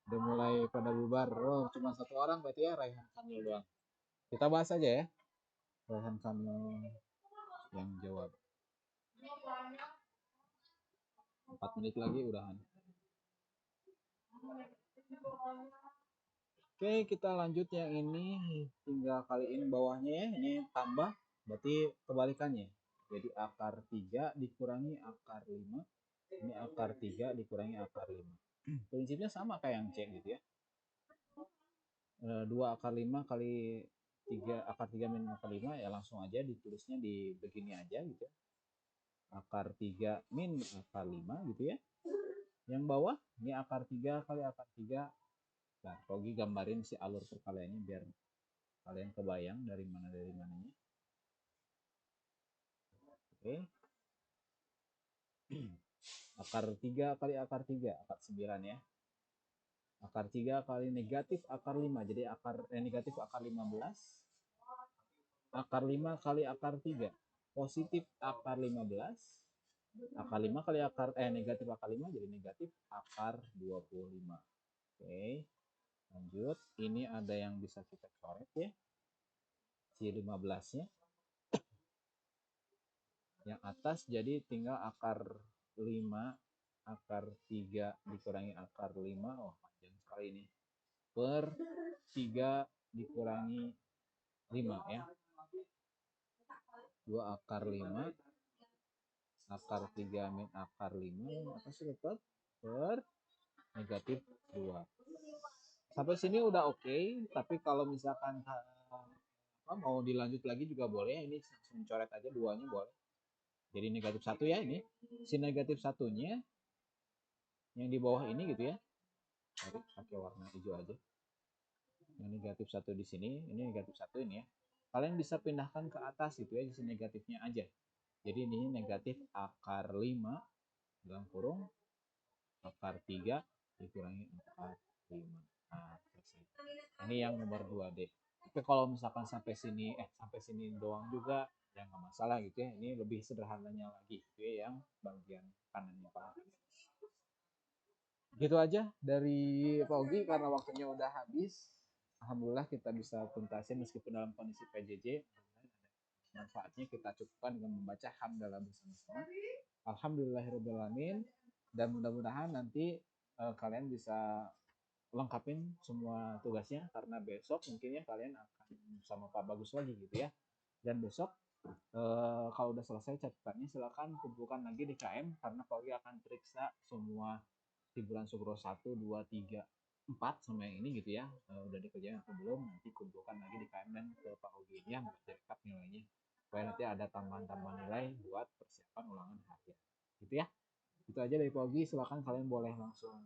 Udah mulai pada bubar. Oh, cuma satu orang berarti ya, Raihan Kamil doang. Kita bahas aja ya. Raihan Kamil yang jawab. 4 menit lagi udahan. Oke, kita lanjut yang ini. Tinggal kaliin bawahnya ya. Ini tambah, berarti kebalikannya. Jadi akar 3 dikurangi akar 5. Ini akar 3 dikurangi akar 5. Prinsipnya sama kayak yang C gitu ya. 2 akar 5 kali 3 akar 3 min akar 5 ya langsung aja ditulisnya di begini aja gitu ya. Akar 3 min akar 5 gitu ya. Yang bawah ini akar 3 kali akar 3. Nah, Rogi gambarin si alur perkaliannya biar kalian kebayang dari mananya. Oke. Akar 3 kali akar 3, akar 9 ya. Akar 3 kali negatif akar 5, jadi negatif akar 15. Akar 5 kali akar 3, positif akar 15. Akar 5 kali akar negatif akar 5 jadi negatif akar 25. Oke. Lanjut, ini ada yang bisa kita coret ya. Si 15-nya. Yang atas jadi tinggal akar 5 akar 3 dikurangi akar 5. Oh, panjang sekali ini. Per 3 dikurangi 5 ya. 2 akar 5 akar 3 min akar 5 atas tetap per negatif 2. Sampai sini udah oke, tapi kalau misalkan mau dilanjut lagi juga boleh. Ini langsung coret aja duanya boleh. Jadi negatif 1 ya ini. Si negatif 1-nya yang di bawah ini gitu ya. Pakai warna hijau aja. Yang negatif 1 di sini, ini negatif 1 ini ya. Kalian bisa pindahkan ke atas gitu ya, si negatifnya aja. Jadi ini negatif akar 5 dalam kurung akar 3 dikurangi akar 5. Nah, ini yang nomor 2D. Tapi kalau misalkan sampai sini doang juga ya nggak masalah gitu ya. Ini lebih sederhananya lagi gitu ya, yang bagian kanannya Pak. Gitu aja dari Pak Ogi karena waktunya udah habis. Alhamdulillah kita bisa tuntasin meskipun dalam kondisi PJJ. Manfaatnya kita cukupkan dengan membaca hamdalah bersama-sama. Alhamdulillahirrahmanirrahim. Dan mudah-mudahan nanti kalian bisa lengkapin semua tugasnya karena besok mungkin ya kalian akan sama Pak Bagus lagi gitu ya. Dan besok kalau udah selesai catatannya silakan kumpulkan lagi di KM karena Pak Ogi akan periksa semua hiburan Sugro 1, 2, 3, 4 sama yang ini gitu ya. Udah dikerjain atau belum, nanti kumpulkan lagi di KM dan ke Pak Ogi ya buat rekap nilainya supaya nanti ada tambahan-tambahan nilai buat persiapan ulangan akhir gitu ya. Itu aja dari Pak Ogi, silakan kalian boleh langsung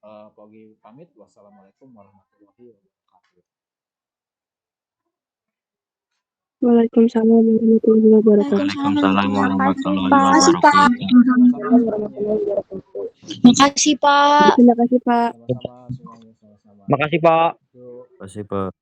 Pak Ogi pamit. Wassalamualaikum warahmatullahi wabarakatuh. Waalaikumsalam warahmatullahi wabarakatuh. Waalaikumsalam warahmatullahi Makasih, Pak. wabarakatuh. Makasih, Pak. Terima kasih, Pak. Sama-sama semuanya, sama-sama. Makasih, Pak. Yuk. Makasih, Pak.